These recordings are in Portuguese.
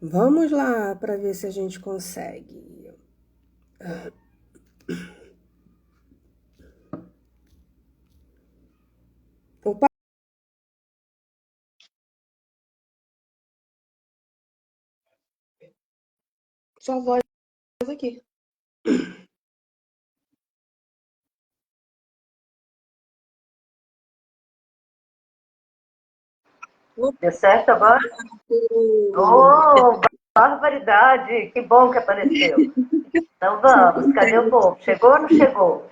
Vamos lá para ver se a gente consegue. Opa, sua voz aqui. Deu certo agora? Oh, barbaridade! Que bom que apareceu. Então Isso vamos, cadê o acontece. povo? Chegou ou não chegou?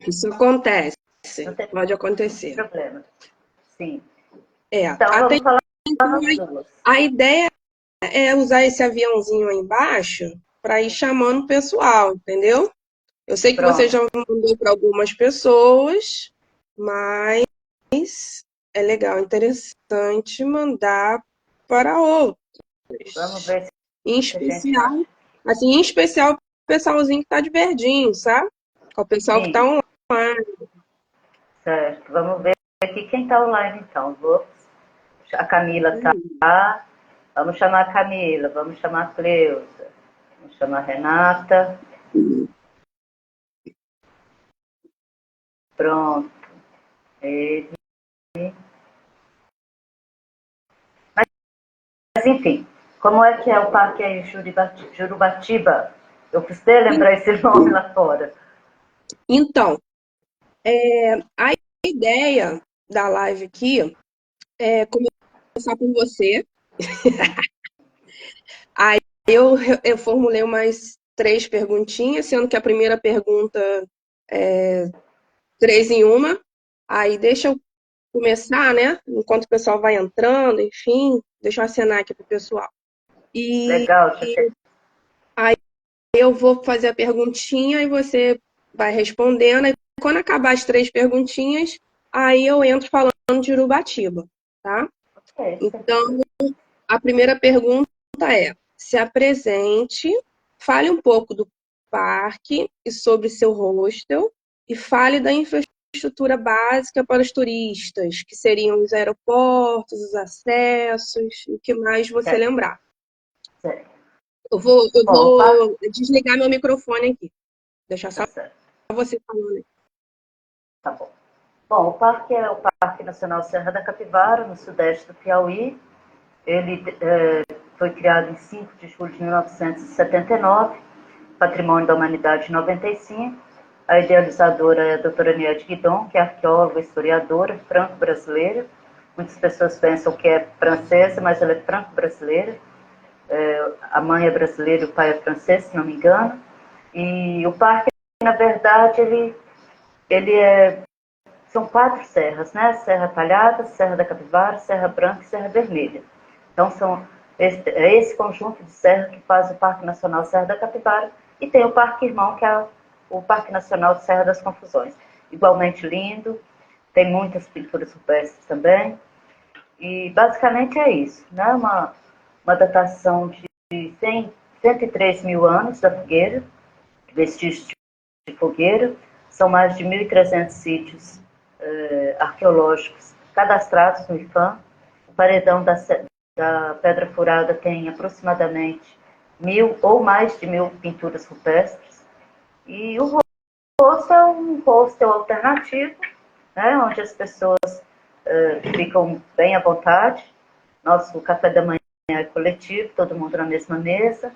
Isso acontece. Não tem Pode acontecer. problema. Sim. É, Então até vamos falar então, nas duas. a ideia é usar esse aviãozinho aí embaixo para ir chamando o pessoal, entendeu? Eu sei que você Pronto. já mandou para algumas pessoas, mas é legal, interessante mandar para outras. Vamos ver Em se a gente acha. especial, assim, em especial o pessoalzinho que tá de verdinho, sabe? É o pessoal que tá Sim, online. certo. Vamos ver aqui quem está online então. A Camila tá. Vamos chamar a Camila, vamos chamar a Cleusa, vamos chamar a Renata. Pronto. E Mas enfim, como é que é o parque aí Jurubatiba? Eu custei lembrar esse nome lá fora. Então, a ideia da live aqui é começar com você. Aí eu formulei umas 3 perguntinhas, sendo que a primeira pergunta é 3 em 1. Aí deixa eu começar, né? Enquanto o pessoal vai entrando, enfim, deixa eu acenar aqui pro pessoal. E Legal, já chegou. aí eu vou fazer a perguntinha e você vai respondendo. E quando acabar as 3 perguntinhas, aí eu entro falando de Urubatiba, tá? Ok, sem Então, problema. a primeira pergunta é: se apresente, fale um pouco do parque e sobre seu hostel, e fale da infraestrutura básica para os turistas, que seriam os aeroportos, os acessos, o que mais você Certo, lembrar. certo. Eu Bom, o parque. vou desligar meu microfone aqui. Deixar Tá só certo, você falando. tá bom. Bom, o parque é o Parque Nacional Serra da Capivara, no sudeste do Piauí. Ele foi criado em 5 de julho de 1979, Patrimônio da Humanidade de 95. A idealizadora é a doutora Niede Guidon, que é arqueóloga, historiadora, franco-brasileira. Muitas pessoas pensam que é francesa, mas ela é franco-brasileira. A mãe é brasileira e o pai é francês, se não me engano. E o parque, na verdade, ele são 4 serras, né? Serra Talhada, Serra da Capivara, Serra Branca e Serra Vermelha. Então, é esse conjunto de serra que faz o Parque Nacional Serra da Capivara, e tem o Parque Irmão, que é o Parque Nacional de Serra das Confusões. Igualmente lindo, tem muitas pinturas rupestres também, e basicamente é isso, né? Uma datação de 103 mil anos da fogueira, vestígios de fogueira. São mais de 1.300 sítios arqueológicos cadastrados no IFAM. O paredão da Pedra Furada tem aproximadamente 1.000 ou mais de 1.000 pinturas rupestres. E o hostel é um hostel alternativo, né, onde as pessoas ficam bem à vontade. Nosso café da manhã é coletivo, todo mundo na mesma mesa.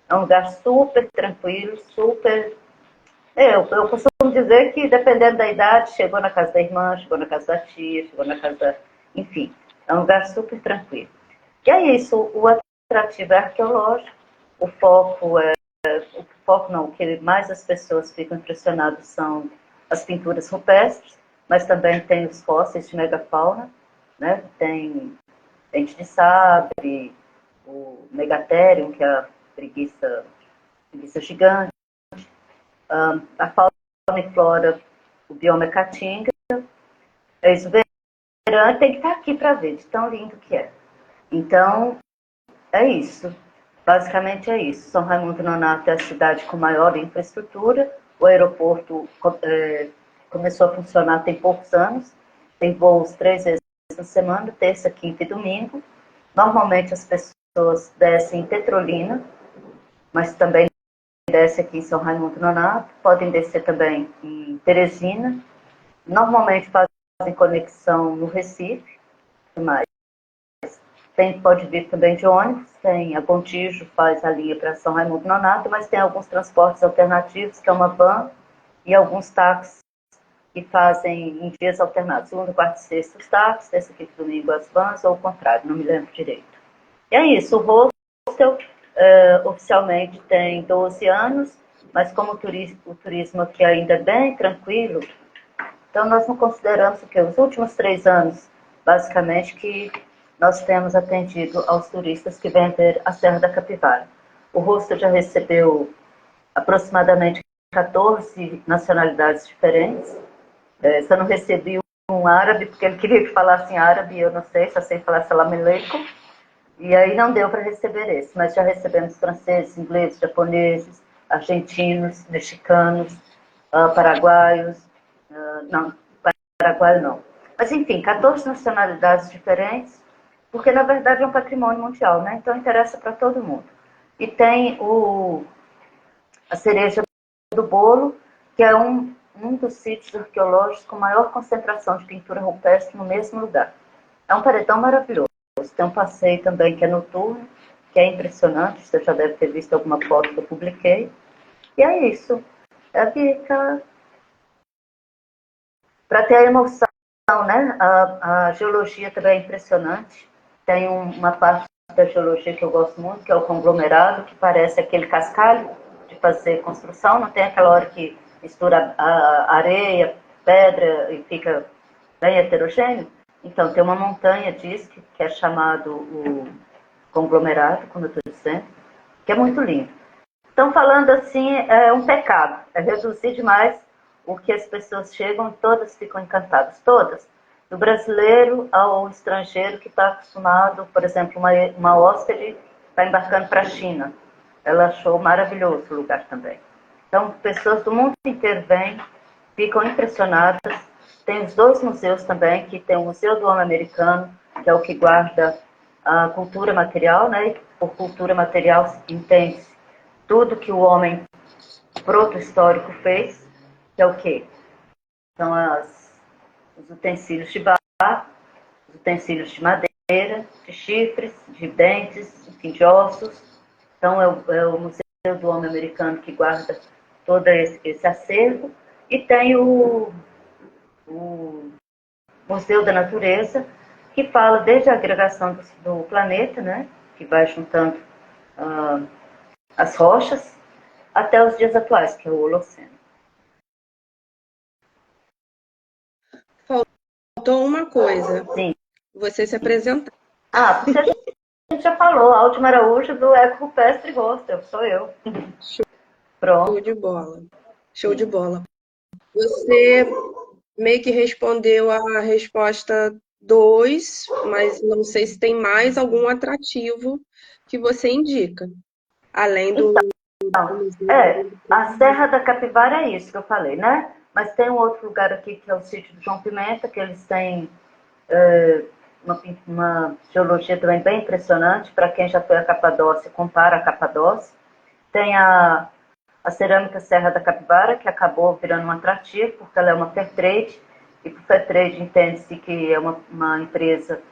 É um lugar super tranquilo, super. Eu costumo dizer que, dependendo da idade, chegou na casa da irmã, chegou na casa da tia, chegou na casa da. Enfim, é um lugar super tranquilo. E é isso, o atrativo é arqueológico, o foco é. O foco não, o que mais as pessoas ficam impressionadas são as pinturas rupestres, mas também tem os fósseis de megafauna, né? Tem dente de sabre, o megatherium, que é a preguiça gigante, a fauna e flora, o bioma é caatinga, é exuberante, tem que estar aqui para ver, de tão lindo que é. Então, é isso. Basicamente é isso. São Raimundo Nonato é a cidade com maior infraestrutura. O aeroporto começou a funcionar tem poucos anos. Tem voos 3 vezes na semana, terça, quinta e domingo. Normalmente as pessoas pessoas descem em Petrolina, mas também descem aqui em São Raimundo Nonato, podem descer também em Teresina, normalmente fazem conexão no Recife, mas pode vir também de ônibus, tem a Contijo, faz a linha para São Raimundo Nonato, mas tem alguns transportes alternativos, que é uma van, e alguns táxis que fazem em dias alternados, segunda, quarta e sexta os táxis, terça, quinta e domingo as vans, ou o contrário, não me lembro direito. E é isso, o hostel oficialmente tem 12 anos, mas como o turismo aqui ainda é bem tranquilo, então nós não consideramos que os últimos 3 anos, basicamente, que nós temos atendido aos turistas que vêm ver a Serra da Capivara. O hostel já recebeu aproximadamente 14 nacionalidades diferentes. Só não recebi um árabe, porque ele queria que falasse árabe, eu não sei, só sei falar salam aleikum. E aí não deu para receber esse, mas já recebemos franceses, ingleses, japoneses, argentinos, mexicanos, paraguaios, não, paraguaio não. Mas enfim, 14 nacionalidades diferentes, porque na verdade é um patrimônio mundial, né? Então interessa para todo mundo. E tem a cereja do bolo, que é um dos sítios arqueológicos com maior concentração de pintura rupestre no mesmo lugar. É um paredão maravilhoso. Tem um passeio também que é noturno, que é impressionante, você já deve ter visto alguma foto que eu publiquei. E é isso. Para ter a emoção, né? A geologia também é impressionante. Tem uma parte da geologia que eu gosto muito, que é o conglomerado, que parece aquele cascalho de fazer construção. Não tem aquela hora que mistura a areia, pedra e fica bem heterogêneo? Então, tem uma montanha disso, que é chamado o conglomerado, como eu estou dizendo, que é muito lindo. Então, falando assim, é um pecado, é reduzir demais o que as pessoas chegam, todas ficam encantadas, todas. Do brasileiro ao estrangeiro que está acostumado, por exemplo, uma hóspede está embarcando para a China. Ela achou maravilhoso o lugar também. Então, pessoas do mundo inteiro vêm, ficam impressionadas. Tem os 2 museus também, que tem o Museu do Homem Americano, que é o que guarda a cultura material, né? E por cultura material entende-se tudo que o homem proto-histórico fez, que é o quê? São os utensílios de barro, os utensílios de madeira, de chifres, de dentes, enfim, de ossos. Então, é o Museu do Homem Americano que guarda todo esse acervo. E tem o Museu da Natureza, que fala desde a agregação do planeta, né, que vai juntando as rochas, até os dias atuais, que é o Holoceno. Faltou uma coisa. Sim. Você se apresentar. Porque a gente já falou, Altima Araújo do Eco Rupestre Hostel, sou eu. Pronto. Show de bola. Show de bola. Você meio que respondeu a resposta 2, mas não sei se tem mais algum atrativo que você indica, além do... A Serra da Capivara é isso que eu falei, né? Mas tem um outro lugar aqui que é o sítio do João Pimenta, que eles têm uma geologia também bem impressionante. Para quem já foi a Capadócia, compara a Capadócia. Tem a cerâmica Serra da Capivara, que acabou virando um atrativo, porque ela é uma fair trade, e por fair trade entende-se que é uma empresa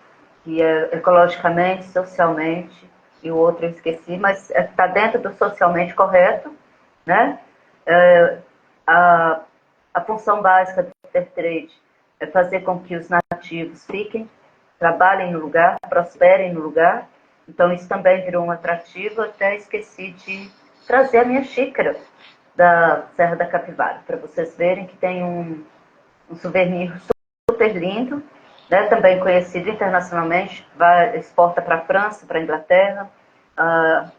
que é ecologicamente, socialmente, e o outro eu esqueci, mas está dentro do socialmente correto, né? A função básica do fair trade é fazer com que os nativos fiquem, trabalhem no lugar, prosperem no lugar. Então isso também virou um atrativo. Até esqueci de trazer a minha xícara da Serra da Capivara, para vocês verem que tem um souvenir super lindo, né? Também conhecido internacionalmente, exporta para a França, para a Inglaterra.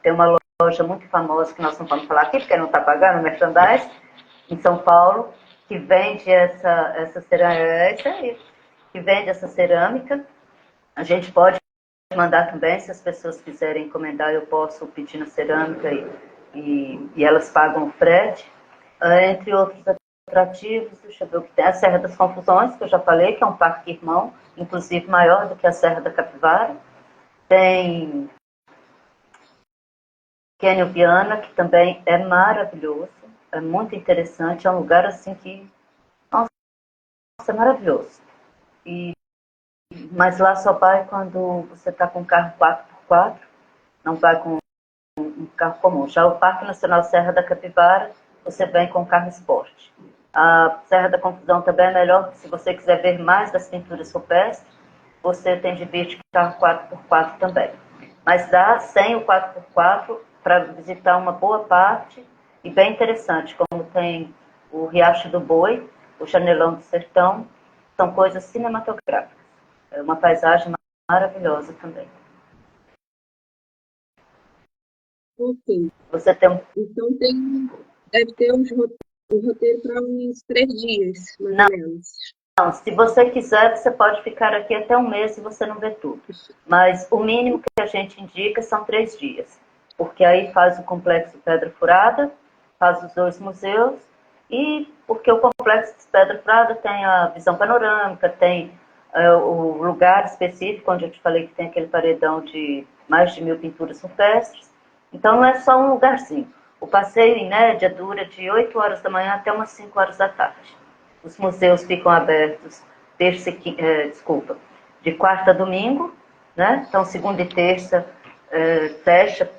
Tem uma loja muito famosa, que nós não vamos falar aqui, porque não está pagando, merchandise, em São Paulo, que vende essa cerâmica, que vende essa cerâmica. A gente pode mandar também, se as pessoas quiserem encomendar, eu posso pedir na cerâmica e elas pagam o frete. Entre outros atrativos, deixa eu ver o que tem. A Serra das Confusões, que eu já falei, que é um parque irmão, inclusive maior do que a Serra da Capivara. Tem Cânion Viana, que também é maravilhoso, é muito interessante, é um lugar assim que, nossa, é maravilhoso. Mas lá só vai quando você está com um carro 4x4, não vai com um carro comum. Já o Parque Nacional Serra da Capivara, você vem com carro esporte. A Serra da Confusão também é melhor, se você quiser ver mais das pinturas rupestres, você tem de vir de carro 4x4 também. Mas dá sem o 4x4 para visitar uma boa parte e bem interessante, como tem o Riacho do Boi, o Janelão do Sertão, são coisas cinematográficas. É uma paisagem maravilhosa também. Ok. Você tem um... Então deve ter um roteiro para uns 3 dias, mais Não, ou menos. não, se você quiser, você pode ficar aqui até um mês e você não vê tudo. Mas o mínimo que a gente indica são 3 dias. Porque aí faz o Complexo Pedra Furada, faz os 2 museus, e porque o Complexo Pedra Furada tem a visão panorâmica, tem o lugar específico, onde eu te falei que tem aquele paredão de mais de 1000 pinturas rupestres. Então não é só um lugarzinho. O passeio, em média, dura de 8 horas da manhã até umas 5 horas da tarde. Os museus ficam abertos de quarta a domingo, né? Então segunda e terça fecha.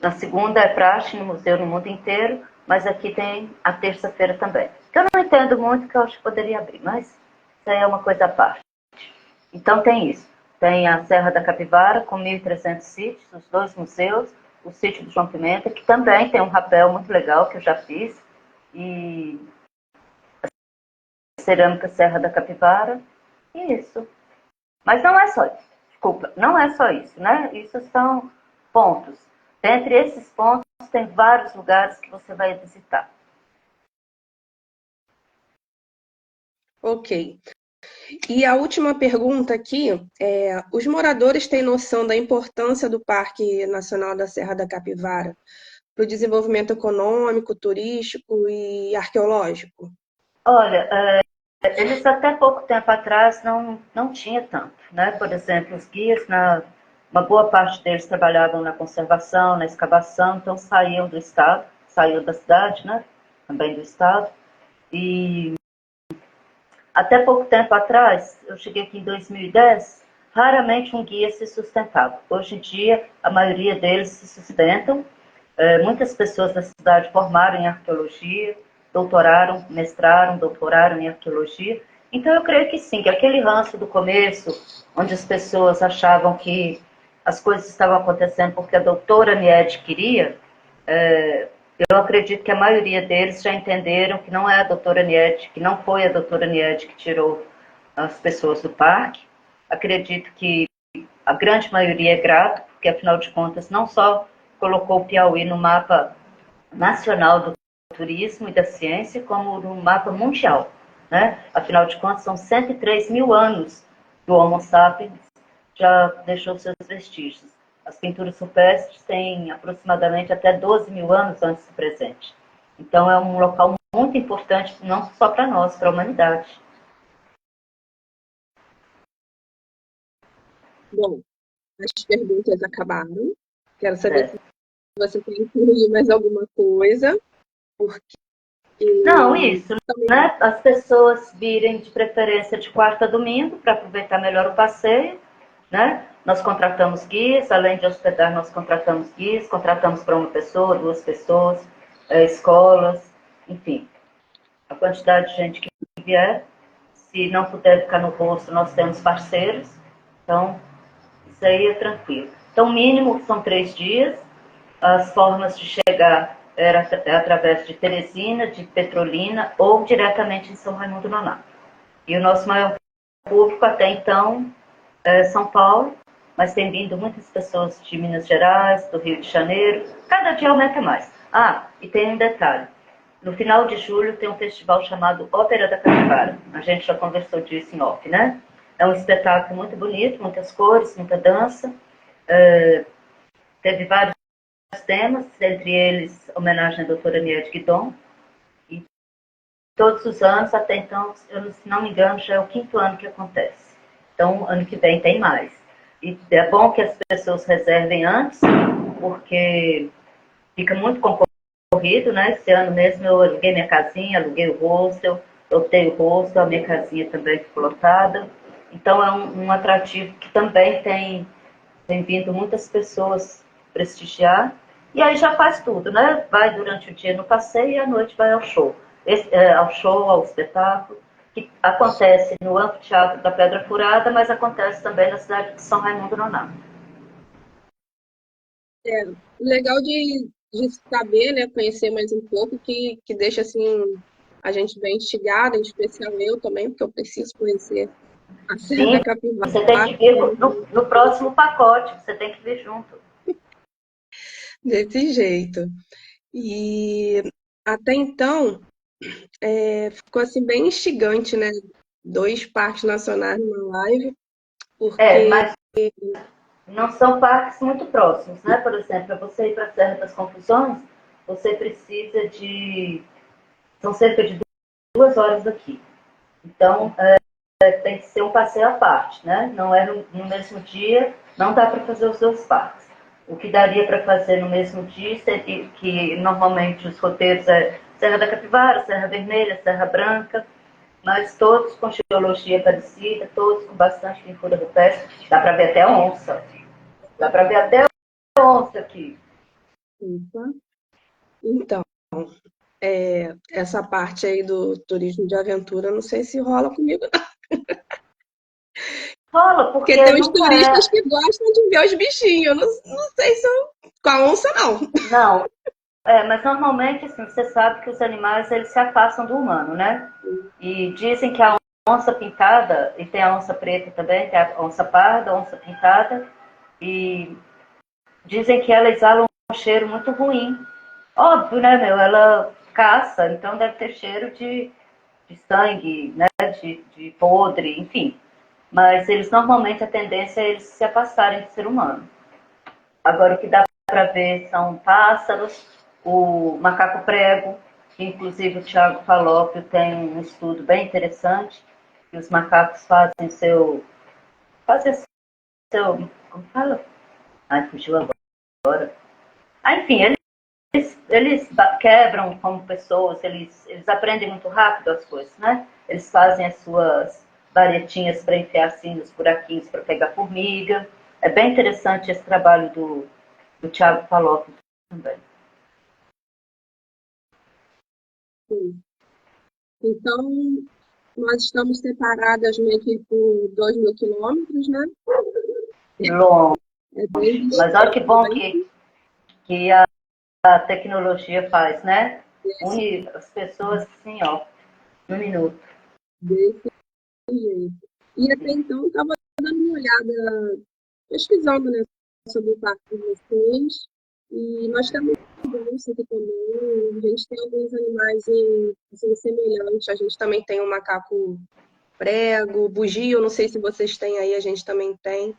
Na segunda é praxe no museu no mundo inteiro, mas aqui tem a terça-feira também. Que eu não entendo muito, que eu acho que poderia abrir, mas isso aí é uma coisa à parte. Então tem isso. Tem a Serra da Capivara, com 1.300 sítios, os 2 museus, o sítio do João Pimenta, que também tem um rapel muito legal, que eu já fiz, e Cerâmica Serra da Capivara, e isso. Mas não é só isso. Desculpa, não é só isso, né? Isso são pontos. Dentre esses pontos, tem vários lugares que você vai visitar. Ok. E a última pergunta aqui é: os moradores têm noção da importância do Parque Nacional da Serra da Capivara para o desenvolvimento econômico, turístico e arqueológico? Olha, eles até pouco tempo atrás não tinha tanto, né? Por exemplo, os guias, uma boa parte deles trabalhavam na conservação, na escavação, então saíam do estado, saíam da cidade, né? Também do estado. E até pouco tempo atrás, eu cheguei aqui em 2010, raramente um guia se sustentava. Hoje em dia, a maioria deles se sustentam. Muitas pessoas da cidade formaram em arqueologia, doutoraram, mestraram, doutoraram em arqueologia. Então, eu creio que sim, que aquele ranço do começo, onde as pessoas achavam que as coisas estavam acontecendo porque a doutora Niede queria, eu acredito que a maioria deles já entenderam que não é a doutora Niede, que não foi a doutora Niede que tirou as pessoas do parque. Acredito que a grande maioria é grato, porque afinal de contas não só colocou o Piauí no mapa nacional do turismo e da ciência, como no mapa mundial, né? Afinal de contas, são 103 mil anos do Homo sapiens já deixou seus vestígios. As pinturas rupestres têm aproximadamente até 12 mil anos antes do presente. Então é um local muito importante, não só para nós, para a humanidade. Bom, as perguntas acabaram. Quero saber É. se você quer incluir mais alguma coisa, porque Não, isso, também né? As pessoas virem de preferência de quarta a domingo para aproveitar melhor o passeio, né? Nós contratamos guias, além de hospedar, nós contratamos guias, contratamos para uma pessoa, 2 pessoas, escolas, enfim, a quantidade de gente que vier. Se não puder ficar no rosto, nós temos parceiros, então isso aí é tranquilo. Então, o mínimo são 3 dias. As formas de chegar era através de Teresina, de Petrolina ou diretamente em São Raimundo Nonato. E o nosso maior público até então é São Paulo, mas tem vindo muitas pessoas de Minas Gerais, do Rio de Janeiro. Cada dia aumenta mais. Ah, e tem um detalhe. No final de julho tem um festival chamado Ópera da Capivara. A gente já conversou disso em off, né? É um espetáculo muito bonito, muitas cores, muita dança. Teve vários temas, entre eles homenagem à doutora Niede Guidon. E todos os anos, até então, se não me engano, já é o 5º ano que acontece. Então, ano que vem tem mais. E é bom que as pessoas reservem antes, porque fica muito concorrido, né? Esse ano mesmo eu aluguei minha casinha, aluguei o hostel, lotei o hostel, a minha casinha também ficou lotada. Então é um atrativo que também tem vindo muitas pessoas prestigiar. E aí já faz tudo, né? Vai durante o dia no passeio e à noite vai ao show. Ao show, ao espetáculo, que acontece no Anfiteatro da Pedra Furada, mas acontece também na cidade de São Raimundo Nonato. É, legal de saber, né, conhecer mais um pouco, que deixa, assim, a gente bem instigada, em especial eu também, porque eu preciso conhecer a Serra Sim, da Capivara. você tem que vir no próximo pacote, você tem que vir junto. Desse jeito. E até então, ficou assim bem instigante, né? Dois parques nacionais numa live, porque Mas não são parques muito próximos, né? Por exemplo, para você ir para a Serra das Confusões, você precisa de. São cerca de 2 horas daqui. Então, tem que ser um passeio à parte, né? Não é no mesmo dia, não dá para fazer os dois parques. O que daria para fazer no mesmo dia, que normalmente os roteiros é Serra da Capivara, Serra Vermelha, Serra Branca, mas todos com geologia parecida, todos com bastante pintura rupestre. Dá para ver até onça. Dá para ver até onça aqui. então, essa parte aí do turismo de aventura, não sei se rola comigo, não. Rola, Porque porque tem uns nunca turistas é. que gostam de ver os bichinhos. Não sei se eu... Com a onça, não. Não, mas normalmente, assim, você sabe que os animais eles se afastam do humano, né? E dizem que a onça pintada, e tem a onça preta também, tem a onça parda, a onça pintada, e dizem que ela exala um cheiro muito ruim. Óbvio, né, meu? Ela caça, então deve ter cheiro de sangue, né? De podre, enfim. Mas eles normalmente a tendência é eles se afastarem do ser humano. Agora, o que dá para ver são pássaros, o macaco prego, que inclusive o Tiago Falópio tem um estudo bem interessante, que os macacos fazem seu, como fala? Ai, fugiu agora. Enfim, eles quebram como pessoas, eles aprendem muito rápido as coisas, né? Eles fazem as suas varetinhas para enfiar assim nos buraquinhos para pegar formiga. É bem interessante esse trabalho do Tiago Falópio também. Sim. Então, nós estamos separadas meio que por 2.000 quilômetros, né? Longe. É bem Mas olha que bom distante. que a tecnologia faz, né? Une as pessoas assim, ó, num minuto. Desse jeito. E até então, eu estava dando uma olhada, pesquisando, né, sobre o parque de vocês. E nós temos isso aqui também. A gente tem alguns animais assim, semelhantes. A gente também tem um macaco prego, bugio. Não sei se vocês têm aí, a gente também tem,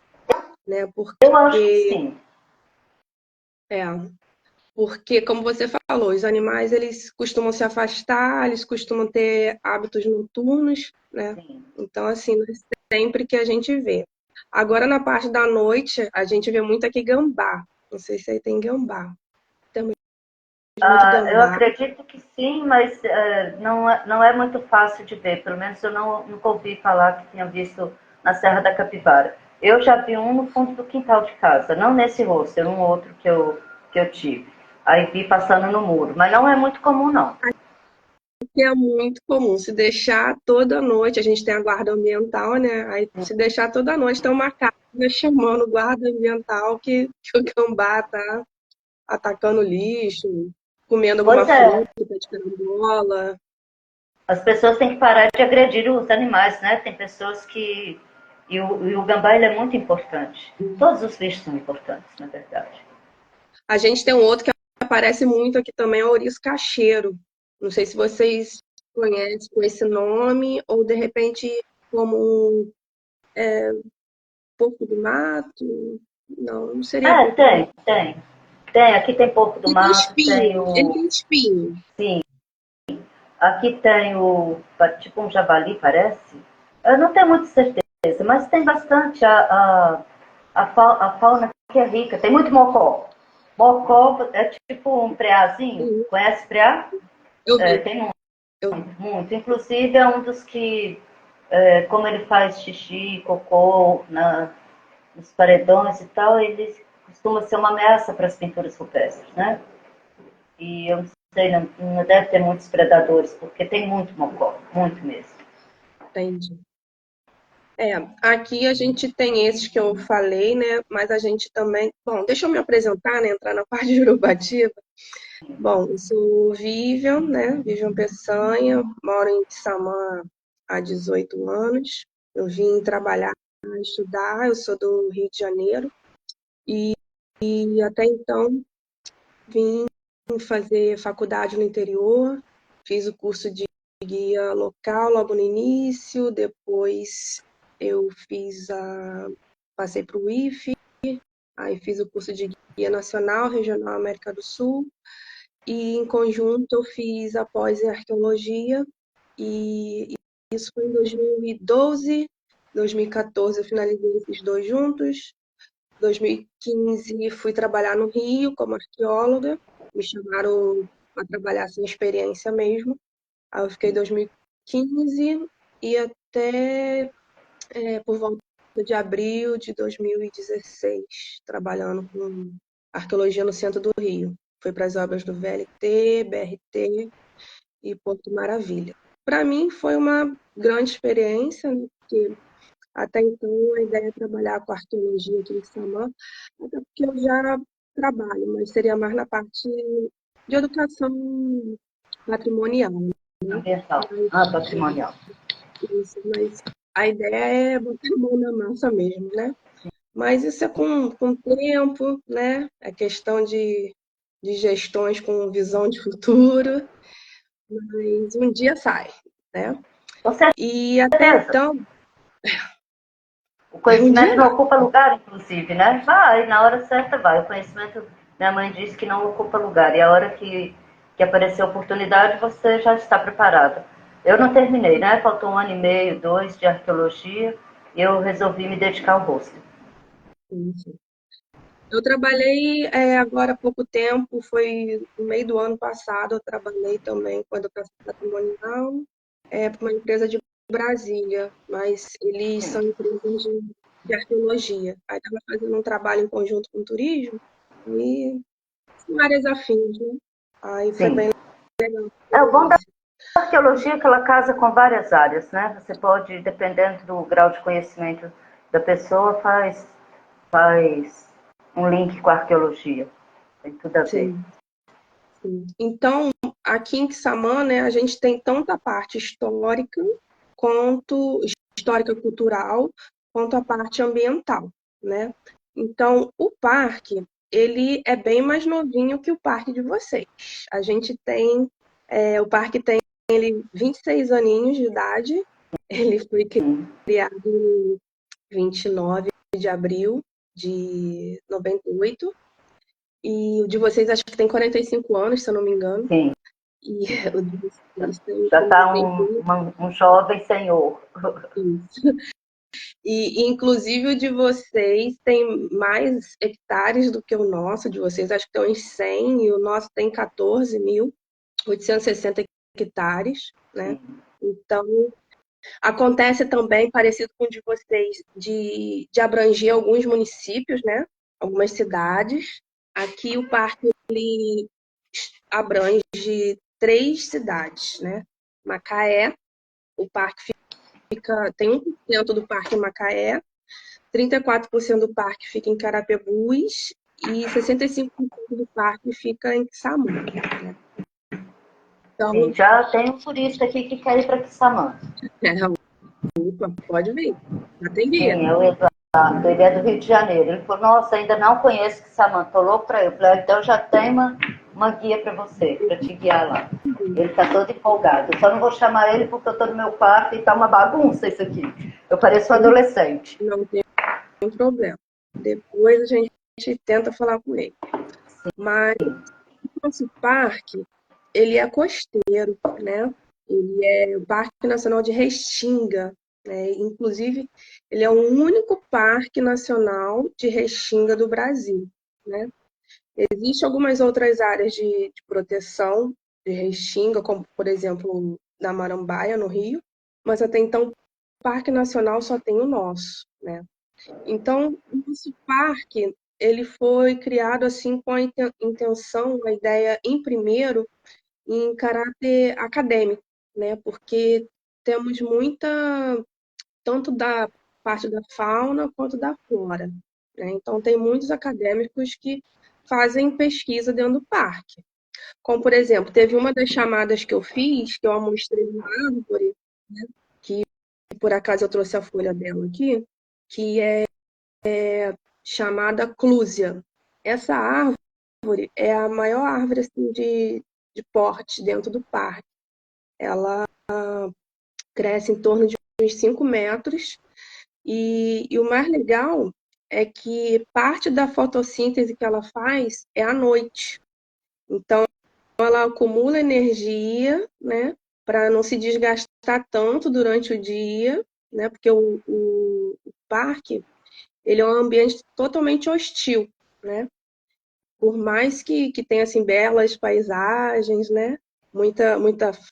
né? Eu acho que sim. É, porque, como você falou, os animais eles costumam se afastar, eles costumam ter hábitos noturnos, né? Sim. Então, assim, não é sempre que a gente vê. Agora, na parte da noite, a gente vê muito aqui gambá. Não sei se aí tem gambá. Temos muito Eu gambá. acredito que sim, mas não é muito fácil de ver. Pelo menos eu nunca ouvi falar que tinha visto na Serra da Capivara. Eu já vi um no fundo do quintal de casa, não nesse hostel, um outro que eu tive. Aí vi passando no muro, mas não é muito comum, não. Que é muito comum. Se deixar toda noite, a gente tem a guarda ambiental, né? Aí, se deixar toda noite, tem uma casa chamando o guarda ambiental que o gambá tá atacando lixo, comendo alguma Pois é, fruta de carambola. as pessoas têm que parar de agredir os animais, né? Tem pessoas que. E o gambá ele é muito importante. Todos os bichos são importantes, na verdade. A gente tem um outro que aparece muito aqui também, é o ouriço cacheiro. Não sei se vocês conhecem com esse nome, ou de repente como um porco do mato. Não, não seria porco do mato. Tem. Tem, aqui tem porco do Ele tem mato, tem espinho, ele o. tem espinho. Sim, aqui tem o. Tipo um javali, parece. Eu não tenho muita certeza, mas tem bastante. A fauna que é rica. Tem muito mocó. Mocó é tipo um preazinho. Sim, Conhece preá? eu vi. Tem muito, Eu... muito. Inclusive é um dos que, como ele faz xixi, cocô nos paredões e tal, ele costuma ser uma ameaça para as pinturas rupestres, né? E eu não sei, não deve ter muitos predadores, porque tem muito mocó, muito mesmo. Entendi. Aqui a gente tem esses que eu falei, né? Mas a gente também. Bom, deixa eu me apresentar, né? Entrar na parte de Jurubatiba. Bom, eu sou Vivian, né? Vivian Peçanha, moro em Quissamã há 18 anos. Eu vim trabalhar, estudar, eu sou do Rio de Janeiro. E até então vim fazer faculdade no interior, fiz o curso de guia local logo no início, depois eu passei para o IFE, aí fiz o curso de guia nacional, regional América do Sul, e em conjunto eu fiz a pós em arqueologia, e isso foi em 2012, 2014 eu finalizei esses dois juntos, 2015 fui trabalhar no Rio como arqueóloga, me chamaram para trabalhar sem experiência mesmo. Aí eu fiquei 2015 e até por volta de abril de 2016, trabalhando com arqueologia no centro do Rio. Fui para as obras do VLT, BRT e Porto Maravilha. Para mim foi uma grande experiência, né, porque até então, a ideia é trabalhar com arqueologia aqui em Samã, até porque eu já trabalho, mas seria mais na parte de educação patrimonial, né? Ambiental. Mas, Ah, patrimonial. mas a ideia é botar a mão na massa mesmo, né? Mas isso é com tempo, né? É questão de gestões com visão de futuro, mas um dia sai, né? Com E até certeza. então, O um dia conhecimento não dá. ocupa lugar, inclusive, né? Vai, na hora certa vai. O conhecimento, minha mãe disse que não ocupa lugar. E a hora que aparecer a oportunidade, você já está preparada. Eu não terminei, né? Faltou 1 ano e meio, 2 de arqueologia. E eu resolvi me dedicar ao rosto. Eu trabalhei agora há pouco tempo, foi no meio do ano passado, eu trabalhei também com educação patrimonial para uma empresa de Brasília, mas eles são empresas de arqueologia. Aí estava fazendo um trabalho em conjunto com o turismo e são áreas afins, né? Aí foi Sim. bem legal a É o bom da experiência. arqueologia que ela casa com várias áreas, né? Você pode, dependendo do grau de conhecimento da pessoa, faz um link com a arqueologia. Tem tudo a ver. Sim, sim. Então, aqui em Quissamã, né, a gente tem tanto a parte histórica quanto histórica cultural, quanto a parte ambiental, né? Então, o parque, ele é bem mais novinho que o parque de vocês. A gente tem, o parque tem ele 26 aninhos de idade, ele foi criado em 29 de abril de 98, e o de vocês acho que tem 45 anos, se eu não me engano, Sim. e o de vocês Já tem está 98. um jovem senhor. E, inclusive, o de vocês tem mais hectares do que o nosso, de vocês acho que tem uns 100, e o nosso tem 14.860 hectares, né? Sim. Então, acontece também, parecido com o de vocês, de abranger alguns municípios, né? Algumas cidades. Aqui o parque ele abrange 3 cidades, né? Macaé, o parque tem 1% do parque em Macaé, 34% do parque fica em Carapebus e 65% do parque fica em Quissamã, né? Sim, Então, já tem um turista aqui que quer ir para Quissamã. opa, pode vir. Já tem guia. Sim, é o Eduardo, ele é do Rio de Janeiro. Ele falou, nossa, ainda não conheço Quissamã, tô louco para ir. Eu falei, então já tem uma guia para você, para te guiar lá. Ele está todo empolgado. Eu só não vou chamar ele porque eu estou no meu quarto e está uma bagunça isso aqui. Eu pareço um adolescente. Não tem problema. Depois a gente tenta falar com ele. Mas o nosso parque, ele é costeiro, né? Ele é o Parque Nacional de Restinga, né? Inclusive, ele é o único parque nacional de restinga do Brasil, né? Existem algumas outras áreas de proteção de Restinga, como, por exemplo, na Marambaia, no Rio, mas até então o Parque Nacional só tem o nosso, né? Então, o nosso parque, ele foi criado assim com a intenção, a ideia, em primeiro, em caráter acadêmico, né? Porque temos muita, tanto da parte da fauna quanto da flora, né? Então, tem muitos acadêmicos que fazem pesquisa dentro do parque. Como, por exemplo, teve uma das chamadas que eu fiz, que eu amostrei uma árvore, que por acaso eu trouxe a folha dela aqui, que é chamada Clúzia. Essa árvore é a maior árvore assim, de porte dentro do parque. Ela cresce em torno de uns 5 metros e o mais legal é que parte da fotossíntese que ela faz é à noite. Então, ela acumula energia, né, para não se desgastar tanto durante o dia, né, porque o parque ele é um ambiente totalmente hostil, né? Por mais que tenha assim belas paisagens, né? Muita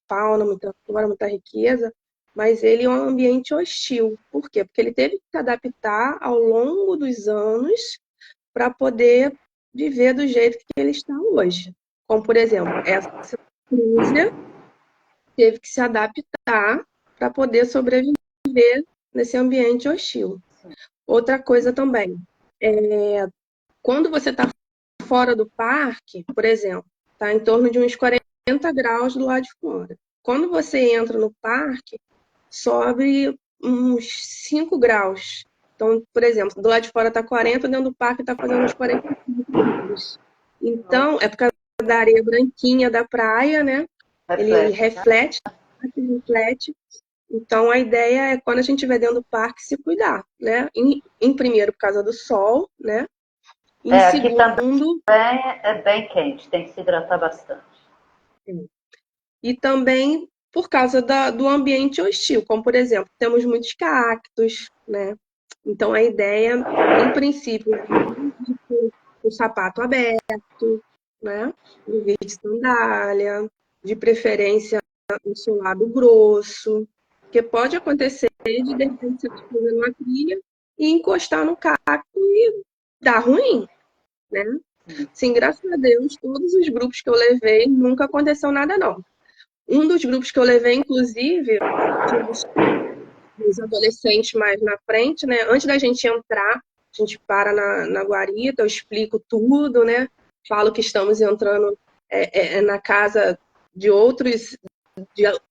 fauna, muita flora, muita riqueza, mas ele é um ambiente hostil. Por quê? Porque ele teve que se adaptar ao longo dos anos para poder viver do jeito que ele está hoje. Como, por exemplo, essa crúzia teve que se adaptar para poder sobreviver nesse ambiente hostil. Outra coisa também, quando você está fora do parque, por exemplo, está em torno de uns 40 graus do lado de fora. Quando você entra no parque, sobe uns 5 graus. Então, por exemplo, do lado de fora está 40, dentro do parque está fazendo uns 45 graus. Então, é por causa da areia branquinha da praia, né? Ele Reflete, né? reflete. Então, a ideia é, quando a gente estiver dentro do parque, se cuidar, né? Em primeiro, por causa do sol, né? Em Aqui também segundo, é bem quente, tem que se hidratar bastante. e também por causa do ambiente hostil, como, por exemplo, temos muitos cactos, né? Então, a ideia, em princípio, é o sapato aberto, né? Em vez de sandália, de preferência um solado grosso, porque pode acontecer de repente, você estiver fazendo uma trilha e encostar no cacto e dar ruim, né? Sim, graças a Deus, todos os grupos que eu levei, nunca aconteceu nada, não. Um dos grupos que eu levei, inclusive, tinha os adolescentes mais na frente, né? Antes da gente entrar, a gente para na guarita, eu explico tudo, né? Falo que estamos entrando na casa de outros,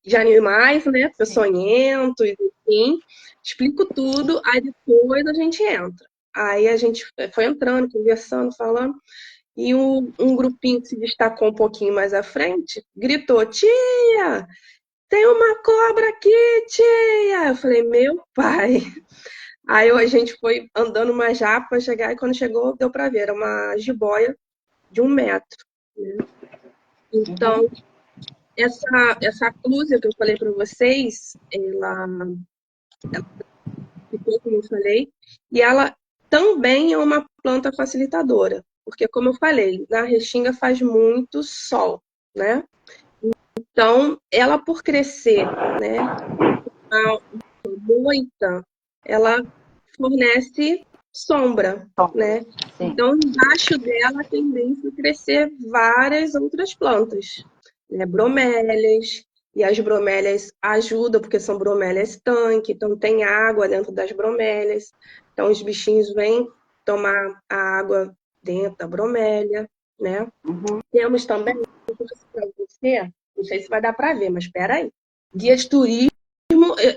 de animais, né? Peçonhentos, enfim. Explico tudo, aí depois a gente entra. Aí a gente foi entrando, conversando, falando. E um grupinho que se destacou um pouquinho mais à frente gritou: Tia, tem uma cobra aqui, tia! Eu falei: Meu pai. Aí a gente foi andando mais rápido para chegar, e quando chegou, deu para ver, era uma jiboia de 1 metro. Né? Então, essa clusa que eu falei para vocês, ela ficou, como eu falei, e ela também é uma planta facilitadora, porque, como eu falei, na Restinga faz muito sol, né? Então, ela por crescer, né, a moita, ela fornece sombra, né? Sim. Então, embaixo dela a tendência a crescer várias outras plantas, né? Bromélias, e as bromélias ajudam, porque são bromélias tanque, então tem água dentro das bromélias. Então, os bichinhos vêm tomar a água dentro da bromélia, né? Temos também, para você, não sei se vai dar para ver, mas espera aí. Guia de turismo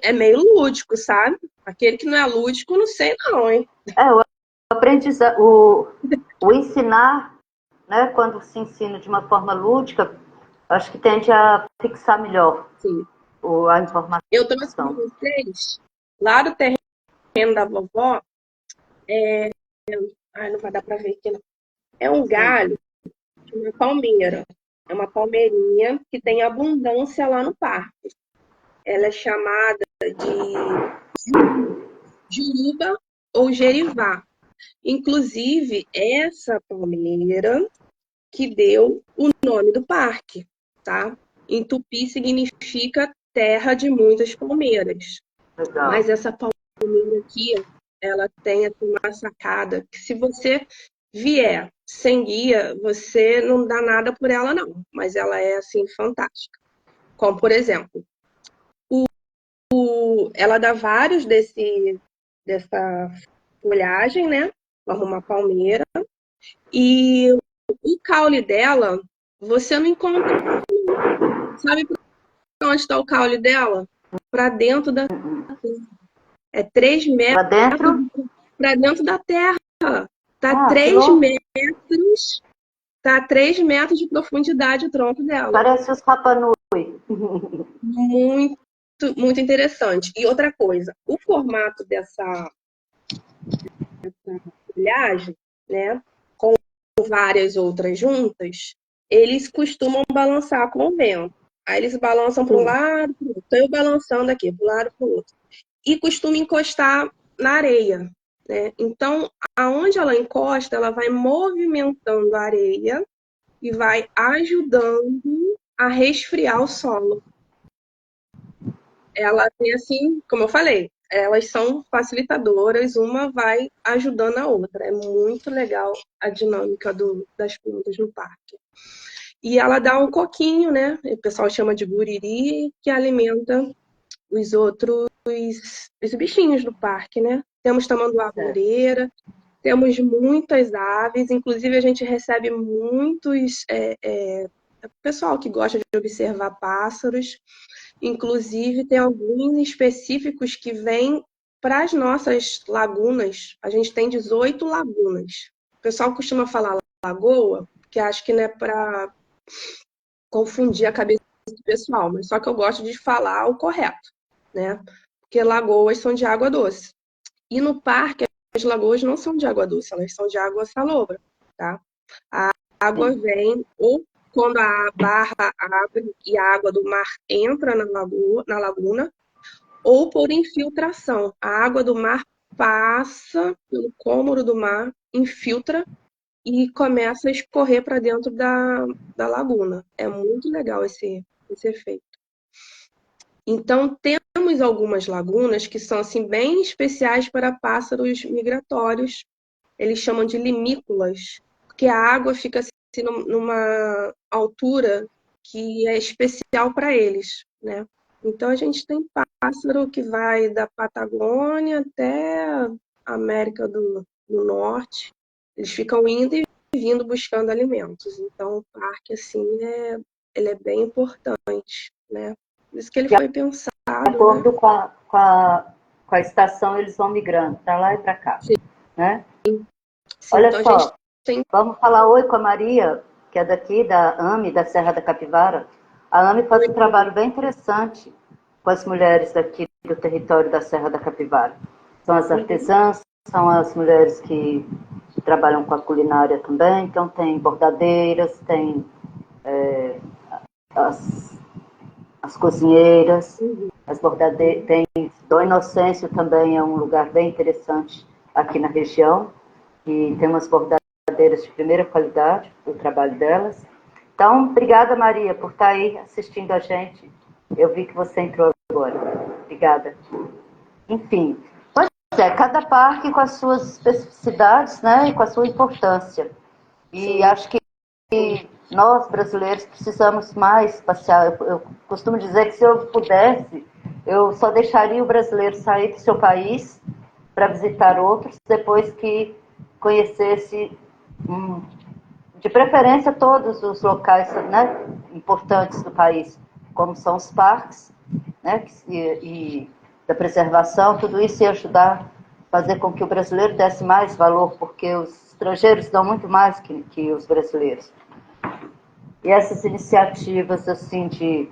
é meio lúdico, sabe? Aquele que não é lúdico, não sei não, hein? O aprendizado, o ensinar, né, quando se ensina de uma forma lúdica, acho que tende a fixar melhor Sim. a informação. Eu trouxe para vocês, lá do terreno da vovó, ai, não vai dar para ver aqui, não. É um galho de uma palmeira. É uma palmeirinha que tem abundância lá no parque. Ela é chamada de juruba ou gerivá. Inclusive, essa palmeira, que deu o nome do parque, tá? Em tupi significa terra de muitas palmeiras. Legal. Mas essa palmeira aqui, ela tem assim, uma sacada que se você vier sem guia, você não dá nada por ela, não. Mas ela é, assim, fantástica. Como, por exemplo, ela dá vários dessa folhagem, né? Como uma palmeira. E o caule dela, você não encontra. Sabe para onde está o caule dela? Para dentro da. É 3 Lá metros dentro? para dentro da terra. Tá Que 3 louco. metros. Tá 3 metros de profundidade o tronco dela. Parece os Rapa Nui. Muito, muito interessante. E outra coisa, o formato dessa folhagem, né, com várias outras juntas, eles costumam balançar com o vento. Aí eles balançam para um lado, para o outro. Estou eu balançando aqui, para um lado, para o outro. E costuma encostar na areia, né? Então, aonde ela encosta, ela vai movimentando a areia e vai ajudando a resfriar o solo. Ela tem assim, como eu falei, elas são facilitadoras, uma vai ajudando a outra. É muito legal a dinâmica das plantas no parque. E ela dá um coquinho, né? O pessoal chama de guriri, que alimenta os outros os bichinhos do parque, né? Temos tamanduá-moreira, temos muitas aves, inclusive a gente recebe muitos pessoal que gosta de observar pássaros. Inclusive, tem alguns específicos que vêm para as nossas lagunas. A gente tem 18 lagunas. O pessoal costuma falar lagoa, porque acho que não é para confundir a cabeça do pessoal, mas só que eu gosto de falar o correto, né? Porque lagoas são de água doce. E no parque, as lagoas não são de água doce, elas são de água salobra, tá? A água vem ou quando a barra abre e a água do mar entra na laguna, ou por infiltração. A água do mar passa pelo cômoro do mar, infiltra e começa a escorrer para dentro da laguna. É muito legal esse efeito. Então, temos algumas lagunas que são assim bem especiais para pássaros migratórios. Eles chamam de limícolas, porque a água fica assim, numa altura que é especial para eles, né? Então, a gente tem pássaro que vai da Patagônia até a América do Norte. Eles ficam indo e vindo buscando alimentos. Então, o parque, assim, ele é bem importante, né? Por isso que ele foi pensado, De né? acordo com a estação, eles vão migrando para lá e para cá. Sim, Né? sim. Olha Então, a gente só, tem. vamos falar oi com a Maria, que é daqui da AME, da Serra da Capivara. A AME faz um trabalho bem interessante com as mulheres daqui do território da Serra da Capivara. São as artesãs, são as mulheres que trabalham com a culinária também, então tem bordadeiras, tem as cozinheiras, as bordadeiras, tem Dom Inocêncio também é um lugar bem interessante aqui na região, e tem umas bordadeiras de primeira qualidade, o trabalho delas. Então, obrigada, Maria, por estar aí assistindo a gente. Eu vi que você entrou agora. Obrigada. Enfim, pois é, cada parque com as suas especificidades, né, e com a sua importância. E Sim. acho que nós, brasileiros, precisamos mais passear. Eu costumo dizer que se eu pudesse, eu só deixaria o brasileiro sair do seu país para visitar outros, depois que conhecesse, de preferência, todos os locais, né, importantes do país, como são os parques, né, e da preservação. Tudo isso ia ajudar a fazer com que o brasileiro desse mais valor, porque os estrangeiros dão muito mais que os brasileiros. E essas iniciativas assim de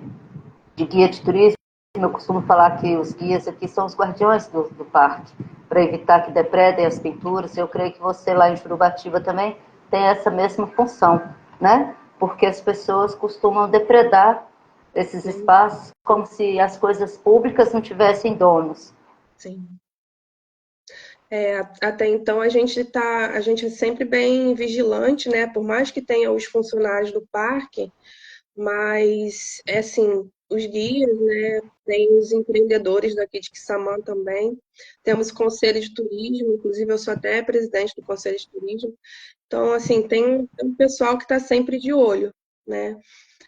guia de turismo, eu costumo falar que os guias aqui são os guardiões do parque, para evitar que depredem as pinturas. Eu creio que você lá em Jurubatiba também tem essa mesma função, né? Porque as pessoas costumam depredar esses espaços como se as coisas públicas não tivessem donos. Sim. Até então a gente é sempre bem vigilante, né? Por mais que tenha os funcionários do parque, mas é assim, os guias, né? Tem os empreendedores daqui de Quissamã também. Temos conselho de turismo, inclusive eu sou até presidente do conselho de turismo. Então, assim, tem um pessoal que está sempre de olho, né?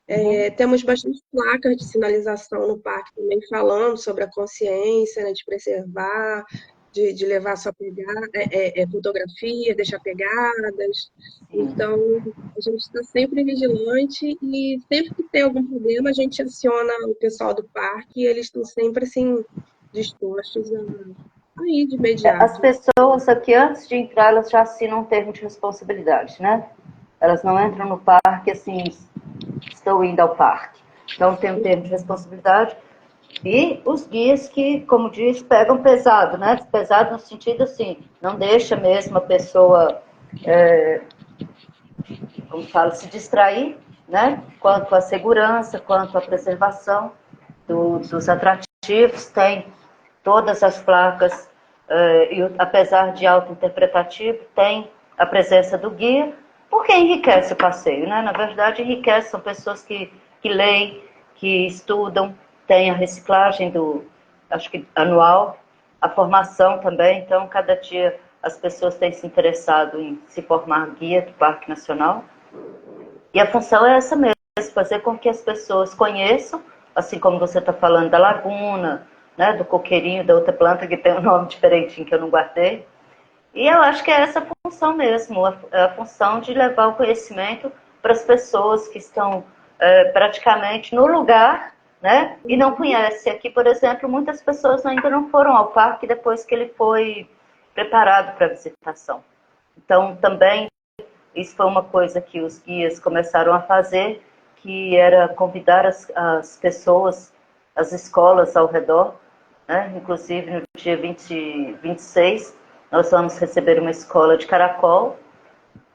Uhum. Temos bastante placas de sinalização no parque também falando sobre a consciência, né, de preservar, de levar sua pegada, fotografia, deixar pegadas. Sim. Então, a gente está sempre vigilante e sempre que tem algum problema, a gente aciona o pessoal do parque e eles estão sempre assim dispostos a ir de As imediato. pessoas aqui, antes de entrar, elas já assinam um termo de responsabilidade, né? Elas não entram no parque assim, estou indo ao parque. Então tem um termo de responsabilidade. E os guias que, como diz, pegam pesado, né? Pesado no sentido assim, não deixa mesmo a pessoa, como fala, se distrair, né? Quanto à segurança, quanto à preservação dos atrativos, tem todas as placas, e apesar de auto-interpretativo, tem a presença do guia, porque enriquece o passeio, né? Na verdade, enriquece, são pessoas que leem, que estudam, tem a reciclagem acho que anual, a formação também, então cada dia as pessoas têm se interessado em se formar guia do Parque Nacional. E a função é essa mesmo, fazer com que as pessoas conheçam, assim como você está falando da laguna, né, do coqueirinho, da outra planta que tem um nome diferentinho que eu não guardei. E eu acho que é essa a função mesmo, a função de levar o conhecimento para as pessoas que estão praticamente no lugar, né, e não conhecem. Aqui, por exemplo, muitas pessoas ainda não foram ao parque depois que ele foi preparado para visitação. Então, também isso foi uma coisa que os guias começaram a fazer, que era convidar as pessoas, as escolas ao redor, né? Inclusive no dia 26, nós vamos receber uma escola de Caracol,